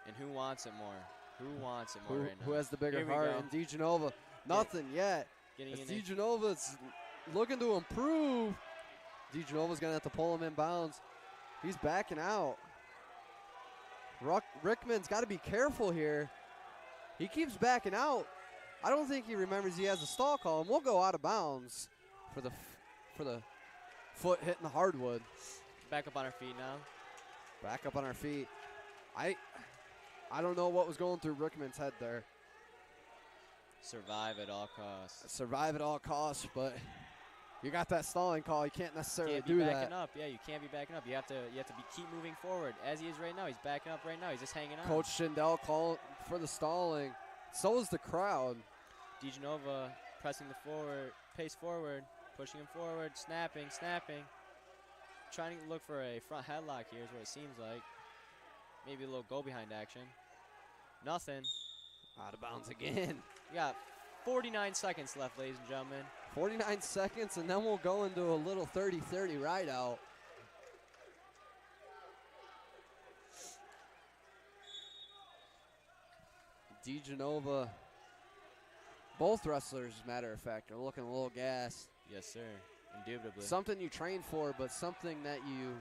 And who wants it more? Who wants it more right now? Who has the bigger Here we heart? go. And DeGenova, nothing yet. Getting in DeGenova's looking to improve. DeGenova's going to have to pull him in bounds. He's backing out. Rickman's got to be careful here. He keeps backing out. I don't think he remembers he has a stall call, and we'll go out of bounds for the foot hitting the hardwood. Back up on our feet now. Back up on our feet. I don't know what was going through Rickman's head there. Survive at all costs. Survive at all costs, but you got that stalling call. You can't necessarily do that. Backing up. Yeah, you can't be backing up. You have to keep moving forward as he is right now. He's backing up right now. He's just hanging on. Coach Schindel calling for the stalling. So is the crowd. DeGenova pressing the pace forward, pushing him forward, snapping. Trying to look for a front headlock here is what it seems like. Maybe a little go-behind action. Nothing. Out of bounds again. We got 49 seconds left, ladies and gentlemen. 49 seconds, and then we'll go into a little 30-30 ride out. DeGenova, both wrestlers, as a matter of fact, are looking a little gassed. Yes, sir. Indubitably. Something you train for, but something that you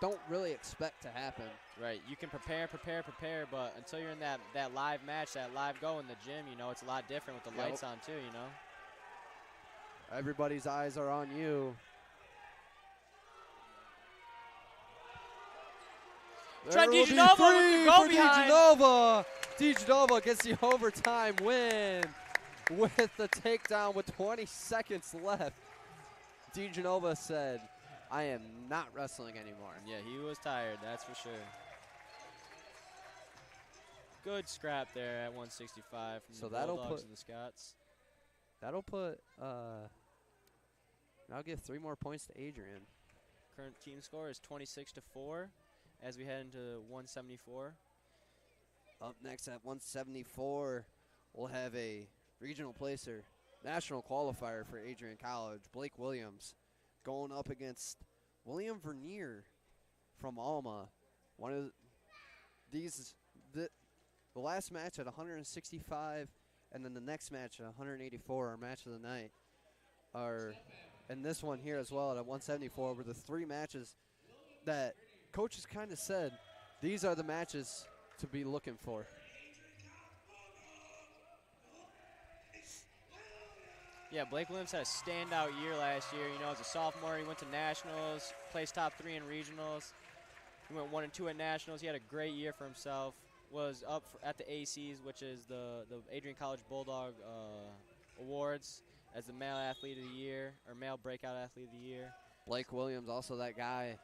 don't really expect to happen. Right. You can prepare, but until you're in that live match, that live go in the gym, you know, it's a lot different with the lights on too, you know. Everybody's eyes are on you. Try DeGenova with the go behind. DeGenova gets the overtime win with the takedown with 20 seconds left. DeGenova said, I am not wrestling anymore. Yeah, he was tired, that's for sure. Good scrap there at 165 from the Bulldogs and the Scots. That'll put, I'll give 3 more points to Adrian. Current team score is 26-4 as we head into 174. Up next at 174, we'll have a regional placer, national qualifier for Adrian College, Blake Williams, going up against William Vernier from Alma. One of these, the last match at 165, and then the next match at 184, our match of the night, are and this one here as well at 174 were the 3 matches that coaches kind of said these are the matches to be looking for. Yeah, Blake Williams had a standout year last year. You know, as a sophomore, he went to nationals, placed top 3 in regionals. He went 1 and 2 at nationals. He had a great year for himself. Was up at the ACs, which is the Adrian College Bulldog Awards, as the male athlete of the year, or male breakout athlete of the year. Blake Williams, also that guy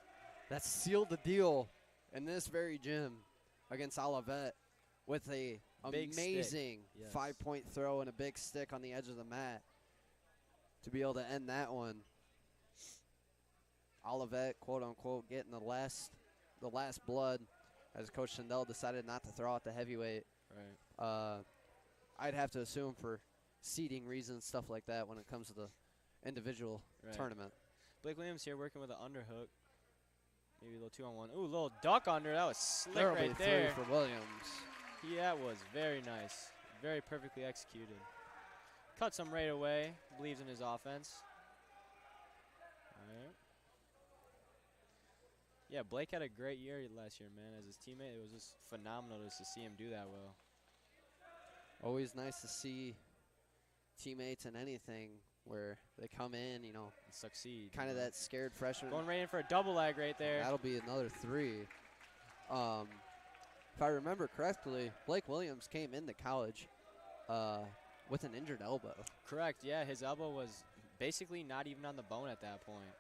that sealed the deal in this very gym against Olivet with a Big amazing stick. Yes. 5-point throw and a big stick on the edge of the mat to be able to end that one. Olivet, quote unquote, getting the last blood as Coach Sindel decided not to throw out the heavyweight. Right. I'd have to assume for seeding reasons, stuff like that, when it comes to the individual tournament. Blake Williams here working with an underhook. Maybe a little 2-on-1. Ooh, little duck under. That was slick There'll right be there. 3 for Williams. Yeah, that was very nice. Very perfectly executed. Cuts him right away. Believes in his offense. All right. Yeah, Blake had a great year last year, man. As his teammate, it was just phenomenal just to see him do that well. Always nice to see teammates in anything where they come in, you know, and succeed. Kind of that scared freshman. Going right in for a double leg right there. That'll be another 3. If I remember correctly, Blake Williams came into college with an injured elbow. Correct, yeah. His elbow was basically not even on the bone at that point.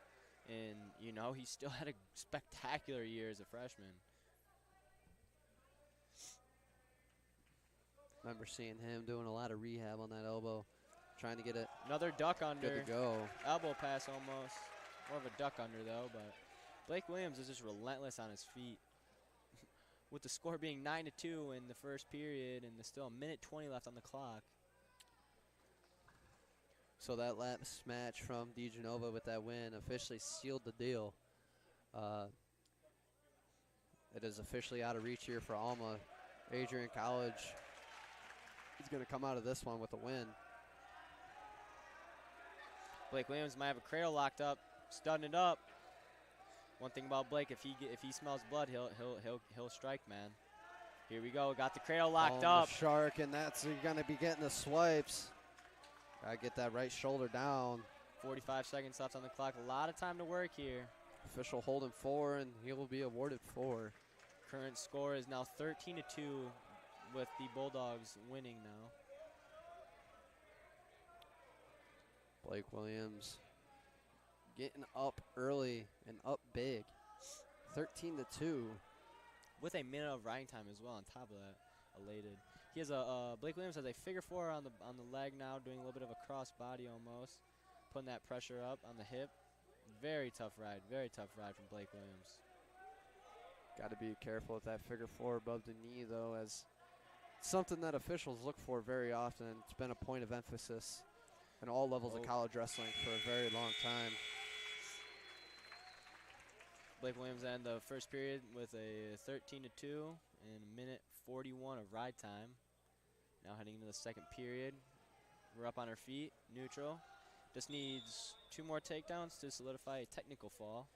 And, you know, he still had a spectacular year as a freshman. Remember seeing him doing a lot of rehab on that elbow, trying to get it. Another duck under. Good to go. Elbow pass almost. More of a duck under, though. But Blake Williams is just relentless on his feet. With the score being 9-2 in the first period, and there's still 1:20 left on the clock. So that last match from DeGenova with that win officially sealed the deal. It is officially out of reach here for Alma. Adrian College is going to come out of this one with a win. Blake Williams might have a cradle locked up, studding it up. One thing about Blake, if he smells blood, he'll strike, man. Here we go. Got the cradle locked up. The shark, and that's going to be getting the swipes. Gotta get that right shoulder down. 45 seconds left on the clock. A lot of time to work here. Official holding 4, and he will be awarded 4. Current score is now 13-2 with the Bulldogs winning now. Blake Williams getting up early and up big. 13-2. With a minute of riding time as well on top of that. Elated. He has Blake Williams has a figure 4 on the leg now, doing a little bit of a cross body almost. Putting that pressure up on the hip. Very tough ride from Blake Williams. Got to be careful with that figure 4 above the knee, though, as something that officials look for very often. It's been a point of emphasis in all levels of college wrestling for a very long time. Blake Williams ended the first period with a 13-2 and 1:41 of ride time. Now heading into the second period. We're up on our feet, neutral. Just needs 2 more takedowns to solidify a technical fall.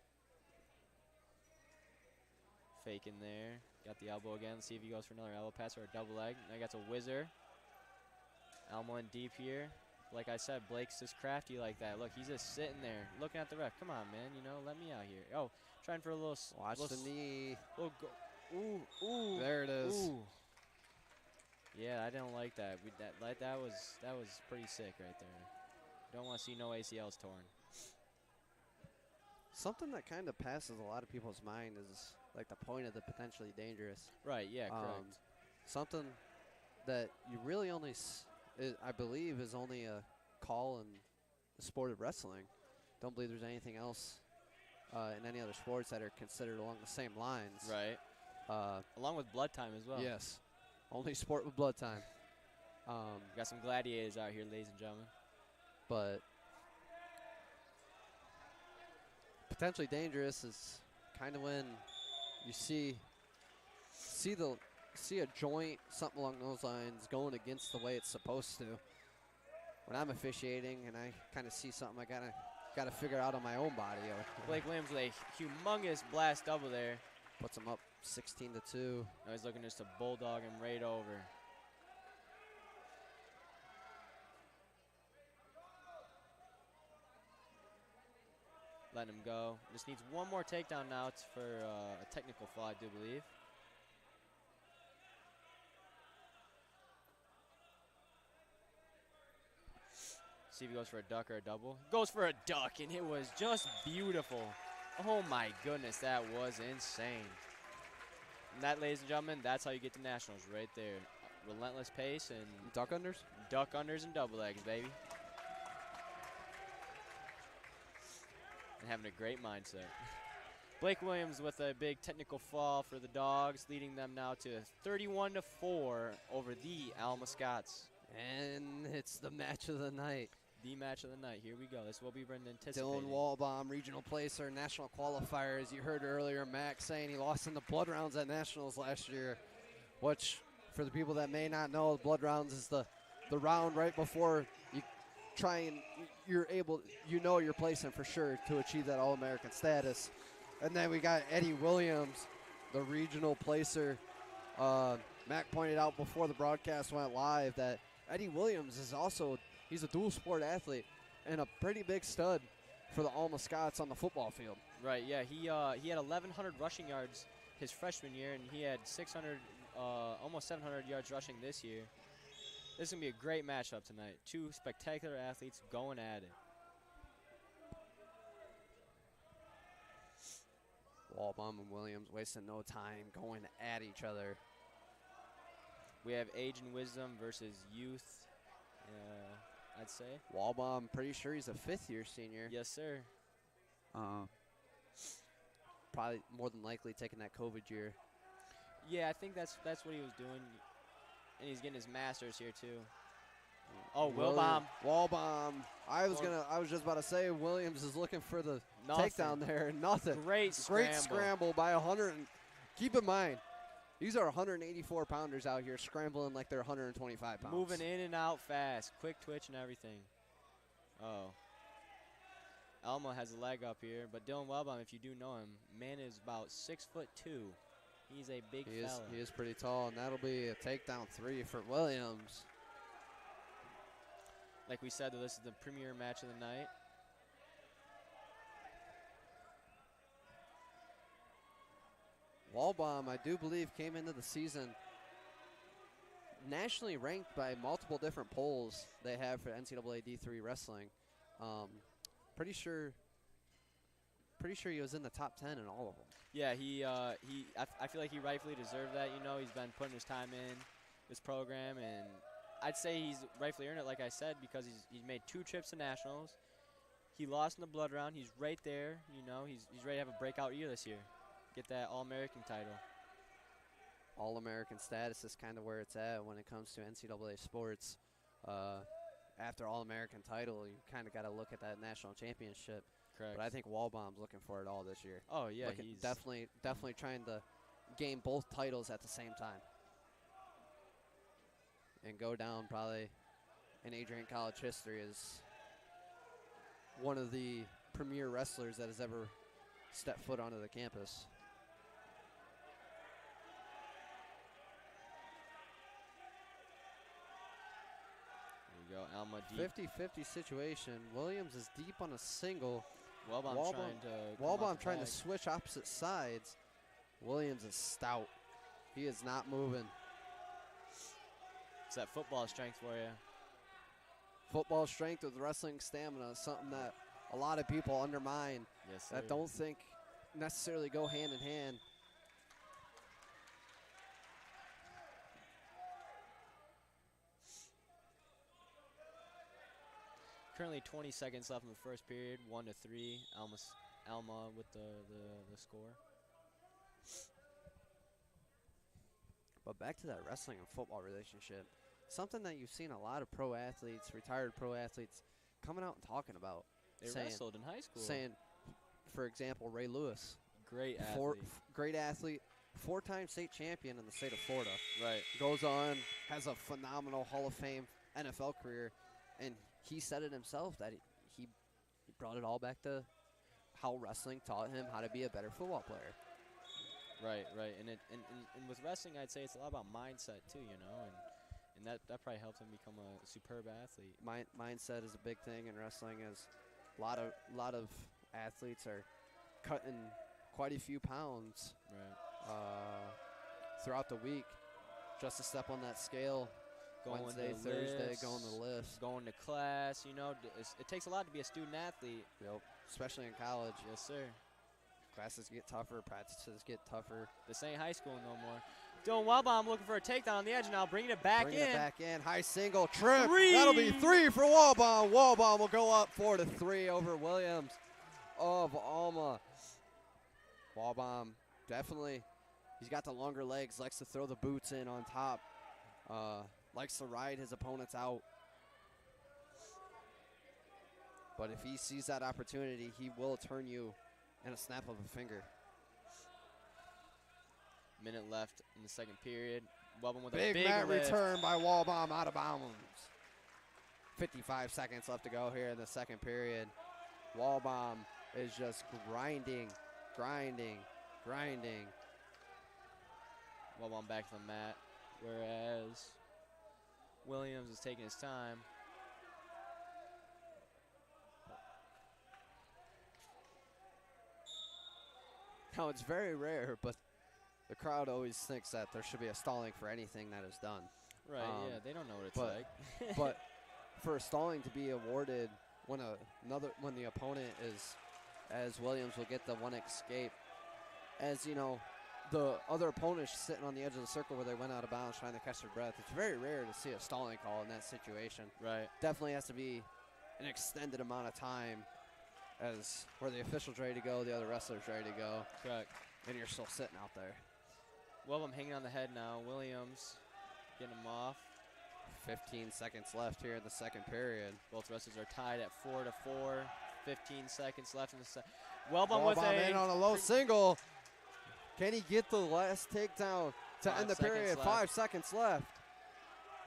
Fake in there. Got the elbow again. Let's see if he goes for another elbow pass or a double leg. Now he got a whizzer. Alma in deep here. Like I said, Blake's just crafty like that. Look, he's just sitting there looking at the ref. Come on, man. You know, let me out here. Oh, trying for a little. Watch the knee. Little ooh, ooh. There it is. Ooh. Yeah, I didn't like that. That was pretty sick right there. Don't want to see no ACLs torn. Something that kind of passes a lot of people's mind is like the point of the potentially dangerous. Right. Yeah. Correct. Something that you really only, I believe, is only a call in the sport of wrestling. Don't believe there's anything else in any other sports that are considered along the same lines. Right. Along with blood time as well. Yes. Only sport with blood time. Got some gladiators out here, ladies and gentlemen. But potentially dangerous is kind of when you see a joint, something along those lines, going against the way it's supposed to. When I'm officiating and I kind of see something, I got to figure out on my own body. Blake Williams with a humongous blast double there. Puts him up 16-2. Now he's looking just to bulldog him right over. Letting him go. Just needs one more takedown now for a technical fall, I do believe. See if he goes for a duck or a double. Goes for a duck, and it was just beautiful. Oh my goodness, that was insane. And that, ladies and gentlemen, that's how you get to nationals right there. Relentless pace and duck unders? Duck unders and double legs, baby. And having a great mindset. Blake Williams with a big technical fall for the Dogs, leading them now to 31-4 over the Alma Scots. And it's the match of the night. The match of the night. Here we go. This will be anticipated. Dylan Walbaum, regional placer, national qualifier. As you heard earlier, Max saying he lost in the blood rounds at nationals last year, which, for the people that may not know, the blood rounds is the round right before you try and you're placing for sure to achieve that All-American status. And then we got Eddie Williams, the regional placer. Mac pointed out before the broadcast went live that Eddie Williams is also, he's a dual sport athlete and a pretty big stud for the Alma Scots on the football field. Right, yeah, he had 1,100 rushing yards his freshman year, and he had 600, almost 700 yards rushing this year. This is going to be a great matchup tonight. Two spectacular athletes going at it. Walbaum and Williams wasting no time going at each other. We have age and wisdom versus youth, I'd say. Walbaum, pretty sure he's a fifth-year senior. Yes, sir. Probably more than likely taking that COVID year. Yeah, I think that's what he was doing, and he's getting his master's here too. Oh, Wilbaum. Walbaum. I was just about to say Williams is looking for the takedown there. Nothing. Great scramble by 100. Keep in mind, these are 184 pounders out here scrambling like they're 125 pounds. Moving in and out fast, quick twitch and everything. Oh. Alma has a leg up here, but Dylan Welbaum, if you do know him, man is about 6'2". He's a big fella. He is pretty tall, and that'll be a takedown 3 for Williams. Like we said, this is the premier match of the night. Walbaum, I do believe, came into the season nationally ranked by multiple different polls they have for NCAA D3 wrestling. Pretty sure he was in the top 10 in all of them. Yeah, I feel like he rightfully deserved that. You know, he's been putting his time in this program, and I'd say he's rightfully earned it, like I said, because he's made 2 trips to nationals. He lost in the blood round. He's right there. You know, he's ready to have a breakout year this year. Get that All-American title. All-American status is kind of where it's at when it comes to NCAA sports. After All-American title, you kind of got to look at that national championship. Correct. But I think Walbaum's looking for it all this year. Oh, yeah. He's definitely trying to gain both titles at the same time. And go down probably in Adrian College history as one of the premier wrestlers that has ever stepped foot onto the campus. There you go, Alma deep. 50-50 situation. Williams is deep on a single. Walbaum trying to switch opposite sides. Williams is stout. He is not moving. It's that football strength for you. Football strength with wrestling stamina is something that a lot of people undermine. Yes, sir. That don't think necessarily go hand in hand. Currently 20 seconds left in the first period, 1-3. Alma with the score. But back to that wrestling and football relationship, something that you've seen a lot of pro athletes, retired pro athletes, coming out and talking about. They wrestled in high school. Saying, for example, Ray Lewis. Great athlete. Great athlete, 4-time state champion in the state of Florida. Right. Goes on, has a phenomenal Hall of Fame NFL career, and he said it himself that He brought it all back to how wrestling taught him how to be a better football player. Right. And with wrestling, I'd say it's a lot about mindset too, and that probably helped him become a superb athlete. Mindset is a big thing in wrestling, as a lot of athletes are cutting quite a few pounds throughout the week just to step on that scale. Going Wednesday, to Thursday, lifts, going to lifts. going to class. It takes a lot to be a student athlete. Yep, especially in college. Yes, sir. Classes get tougher, practices get tougher. This ain't high school no more. Dylan Wellbaum looking for a takedown on the edge now, bringing it back in. High single trip. Three. That'll be 3 for Wellbaum. Wellbaum will go up 4-3 over Williams of Alma. Wellbaum definitely, he's got the longer legs, likes to throw the boots in on top, likes to ride his opponents out. But if he sees that opportunity, he will turn you in a snap of a finger. Minute left in the second period. Wellbaum with Big a big mat lift. return by Wellbaum out of bounds. 55 seconds left to go here in the second period. Wellbaum is just grinding. Wellbaum back to the mat, whereas Williams is taking his time. Now, it's very rare, but the crowd always thinks that there should be a stalling for anything that is done. Right, yeah, they don't know what it's like. But for a stalling to be awarded when the opponent is, as Williams will get the one escape, as you know, the other opponent is sitting on the edge of the circle where they went out of bounds trying to catch their breath. It's very rare to see a stalling call in that situation. Right. Definitely has to be an extended amount of time, as where the official's ready to go, the other wrestler's ready to go. Correct. And you're still sitting out there. Wellbaum hanging on the head now. Williams getting him off. 15 seconds left here in the second period. Both wrestlers are tied at 4-4. 15 seconds left in the second. Wellbaum with in on a low single. Can he get the last takedown to end the period? Left. 5 seconds left.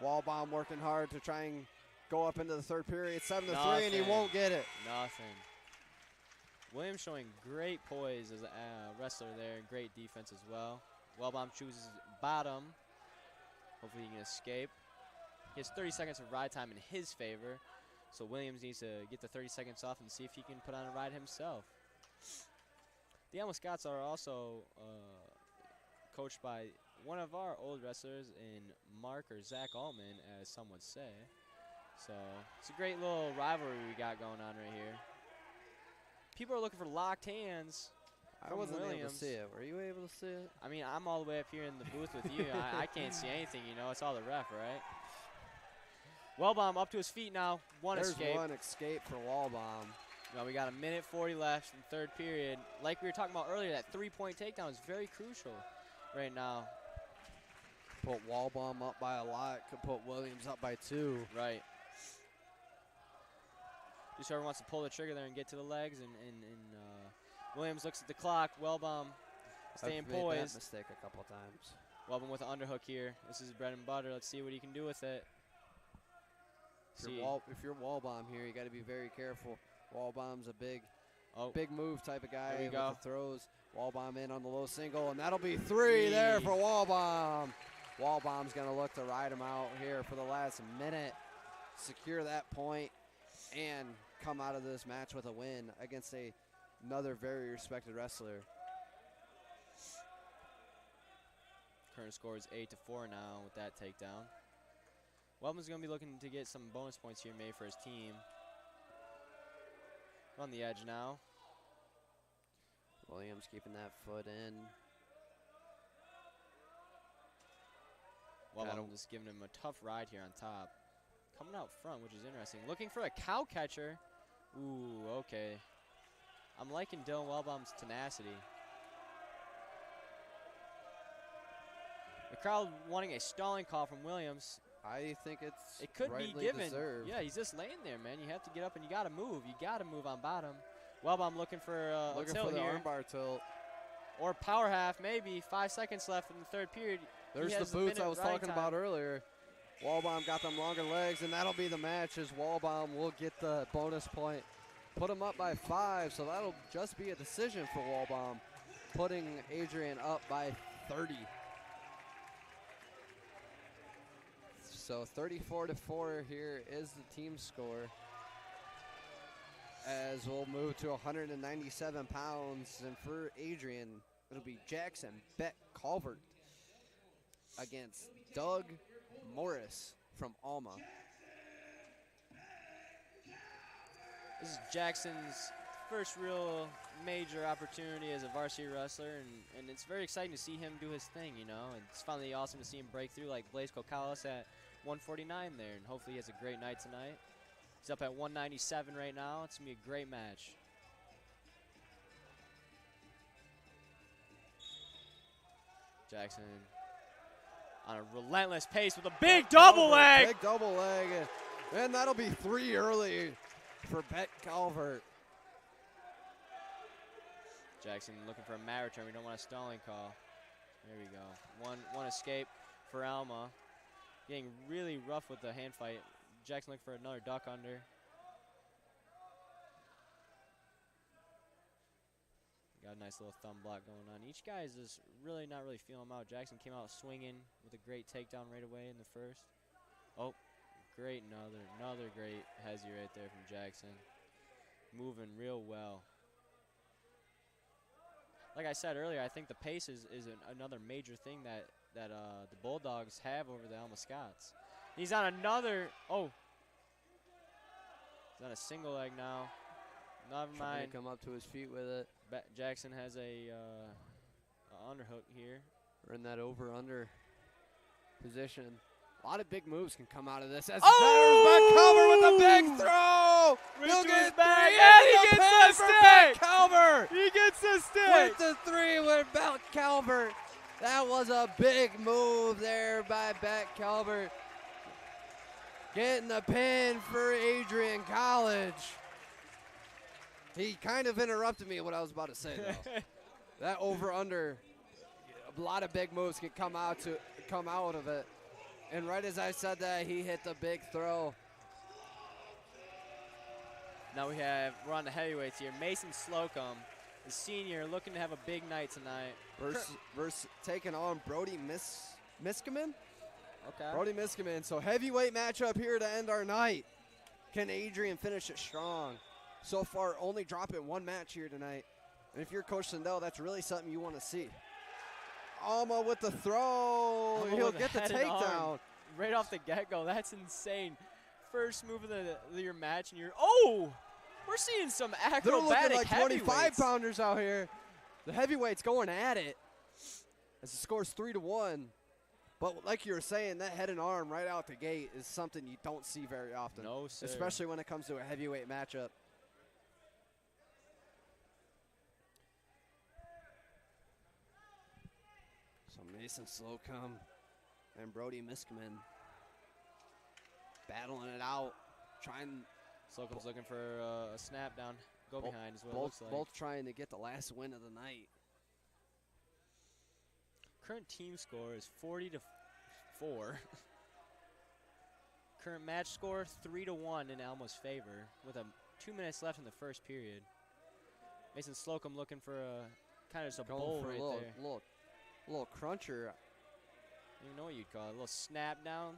Wellbaum working hard to try and go up into the third period. 7-3, and he won't get it. Nothing. Williams showing great poise as a wrestler there, and great defense as well. Wellbaum chooses bottom. Hopefully he can escape. He has 30 seconds of ride time in his favor, so Williams needs to get the 30 seconds off and see if he can put on a ride himself. The Alma Scots are also coached by one of our old wrestlers in Mark or Zach Altman, as some would say. So it's a great little rivalry we got going on right here. People are looking for locked hands. I wasn't able to see it. Were you able to see it? I mean, I'm all the way up here in the booth with you. I can't see anything, you know. It's all the ref, right? Wellbaum up to his feet now. There's escape. one escape for Wellbaum. Now we got 1:40 left in the third period. Like we were talking about earlier, that three-point takedown is very crucial right now. Put Wellbaum up by a lot. Could put Williams up by 2. Right. Just whoever wants to pull the trigger there and get to the legs, and Williams looks at the clock. Wellbaum staying I've made that poised. mistake a couple times. Wellbaum with an underhook here. This is bread and butter. Let's see what he can do with it. If you're Wellbaum here, you got to be very careful. Wellbaum's a big move type of guy with the throws. Wellbaum in on the low single, and that'll be 3 there for Wellbaum. Wellbaum's going to look to ride him out here for the last minute, secure that point, and come out of this match with a win against another very respected wrestler. Current score is 8-4 now with that takedown. Wellbaum's going to be looking to get some bonus points here made for his team. We're on the edge now. Williams keeping that foot in. Wellbaum just giving him a tough ride here on top. Coming out front, which is interesting. Looking for a cow catcher. Ooh, okay. I'm liking Dylan Wellbaum's tenacity. The crowd wanting a stalling call from Williams. I think it could be given. Deserved. Yeah, he's just laying there, man. You have to get up and you got to move. You got to move on bottom. Wellbaum looking for a tilt the here. armbar tilt. Or power half, maybe. 5 seconds left in the third period. There's the boots I was talking about earlier. Wellbaum got them longer legs, and that'll be the match as Wellbaum will get the bonus point put them up by 5, so that'll just be a decision for Walbaum, putting Adrian up by 30. So 34-4 here is the team score. As we'll move to 197 pounds, and for Adrian, it'll be Jackson Beck Calvert against Doug Morris from Alma. This is Jackson's first real major opportunity as a varsity wrestler, and it's very exciting to see him do his thing, you know. And it's finally awesome to see him break through like Blaise Kokalis at 149 there, and hopefully he has a great night tonight. He's up at 197 right now. It's going to be a great match. Jackson on a relentless pace with a big double leg. Big double leg, and that'll be 3 early for Beck Calvert. Jackson looking for a mat return. We don't want a stalling call. There we go. One escape for Alma. Getting really rough with the hand fight. Jackson looking for another duck under. Got a nice little thumb block going on. Each guy is just really not feeling him out. Jackson came out swinging with a great takedown right away in the first. Oh, great, another great hezzy right there from Jackson. Moving real well. Like I said earlier, I think the pace is another major thing that the Bulldogs have over the Alma Scots. He's on another, he's on a single leg now. Never mind. Trying to come up to his feet with it. Jackson has a underhook here. We're in that over-under position. A lot of big moves can come out of this. As Oh! Beck Calvert with a big throw. He'll get back, 3 and he in the gets pin the for stick. Beck Calvert. He gets the stick. With the 3 with Beck Calvert. That was a big move there by Beck Calvert. Getting the pin for Adrian College. He kind of interrupted me what I was about to say, though. That over-under, a lot of big moves can come out of it. And right as I said that, he hit the big throw. Now we're on the heavyweights here. Mason Slocum, the senior, looking to have a big night tonight. Versus taking on Brody Miskimen. Okay. Brody Miskimen. So heavyweight matchup here to end our night. Can Adrian finish it strong? So far, only dropping 1 match here tonight. And if you're Coach Sindel, that's really something you want to see. Alma with the throw. He'll get the takedown. Right off the get-go. That's insane. First move of your match, and we're seeing some acrobatic They're looking like heavyweights. 25-pounders out here. The heavyweights going at it. As the score's 3-1. But like you were saying, that head and arm right out the gate is something you don't see very often. No, sir. Especially when it comes to a heavyweight matchup. So Mason Slocum and Brody Miskimen battling it out. Slocum's looking for a snap down. Go behind is what it looks like. Both trying to get the last win of the night. Current team score is 40-4. Current match score 3-1 in Alma's favor with 2 minutes left in the first period. Mason Slocum looking for a kind of just a bowl right there. Little cruncher. I don't even know what you'd call it. A little snap down.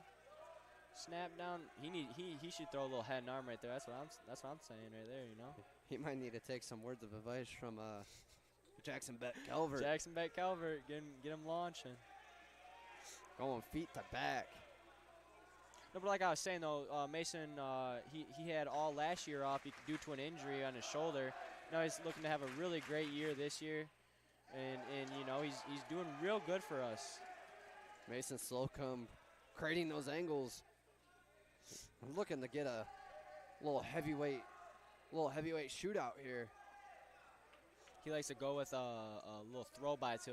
Snap down. He should throw a little head and arm right there. That's what I'm saying right there. You know. He might need to take some words of advice from Jackson Beck Calvert. Jackson Beck Calvert, get him launching. Going feet to back. No, but like I was saying though, Mason he had all last year off due to an injury on his shoulder. Now he's looking to have a really great year this year, and you know he's doing real good for us. Mason Slocum creating those angles. I'm looking to get a little heavyweight shootout here. He likes to go with a little throw by to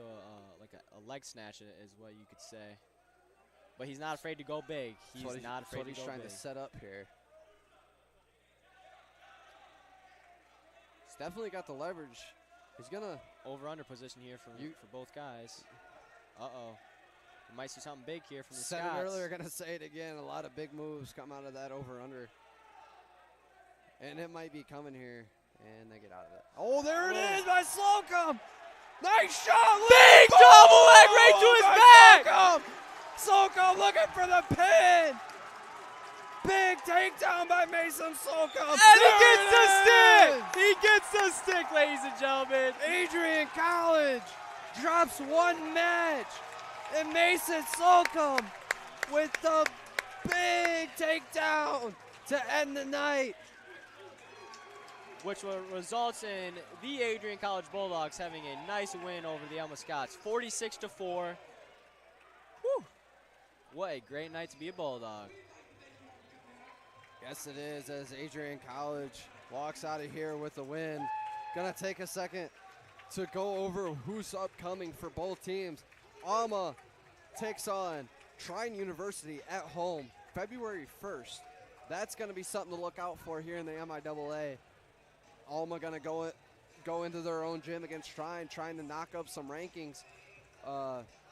like a leg snatch is what you could say. But he's not afraid to go big. He's not afraid to go big. He's trying to set up here. He's definitely got the leverage. He's gonna over-under position here for both guys. We might see something big here from the Scots. Said it earlier, gonna say it again. A lot of big moves come out of that over-under. And it might be coming here. And they get out of it. Oh, there it is by Slocum. Nice shot. Big double leg right to his back. Slocum looking for the pin. Big takedown by Mason Slocum. And he gets the stick. He gets the stick, ladies and gentlemen. Adrian College drops one match. And Mason Slocum with the big takedown to end the night. Which results in the Adrian College Bulldogs having a nice win over the Alma Scots, 46-4. Whew. What a great night to be a Bulldog. Yes, it is, as Adrian College walks out of here with a win. Gonna take a second to go over who's upcoming for both teams. Alma takes on Trine University at home February 1st. That's gonna be something to look out for here in the MIAA. Alma gonna go into their own gym against Trine, trying to knock up some rankings,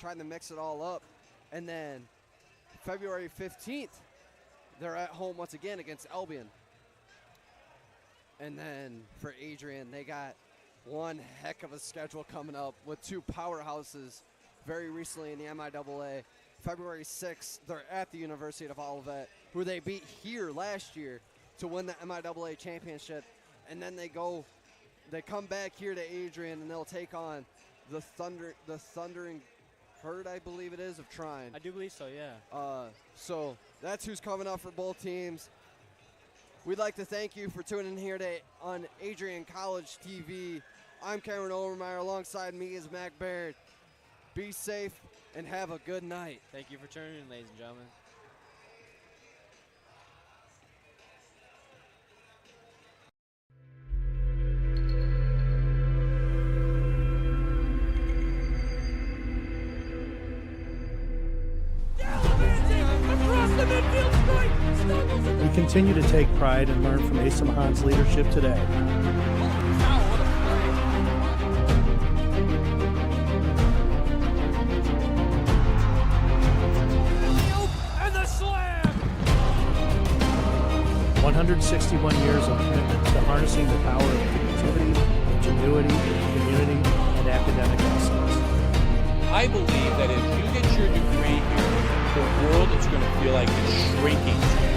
trying to mix it all up. And then February 15th, they're at home once again against Albion. And then for Adrian, they got one heck of a schedule coming up with two powerhouses very recently in the MIAA. February 6th, they're at the University of Olivet, who they beat here last year to win the MIAA championship. And then they come back here to Adrian, and they'll take on the Thundering Herd, I believe it is, of Trine. I do believe so, yeah. So that's who's coming up for both teams. We'd like to thank you for tuning in here today on Adrian College TV. I'm Cameron Overmeyer. Alongside me is Mac Baird. Be safe and have a good night. Thank you for tuning in, ladies and gentlemen. We continue to take pride and learn from Asa Mahan's leadership today. And the slam! 161 years of commitment to harnessing the power of creativity, ingenuity, community, and academic excellence. I believe that if you get your degree here, the world is going to feel like it's shrinking to you.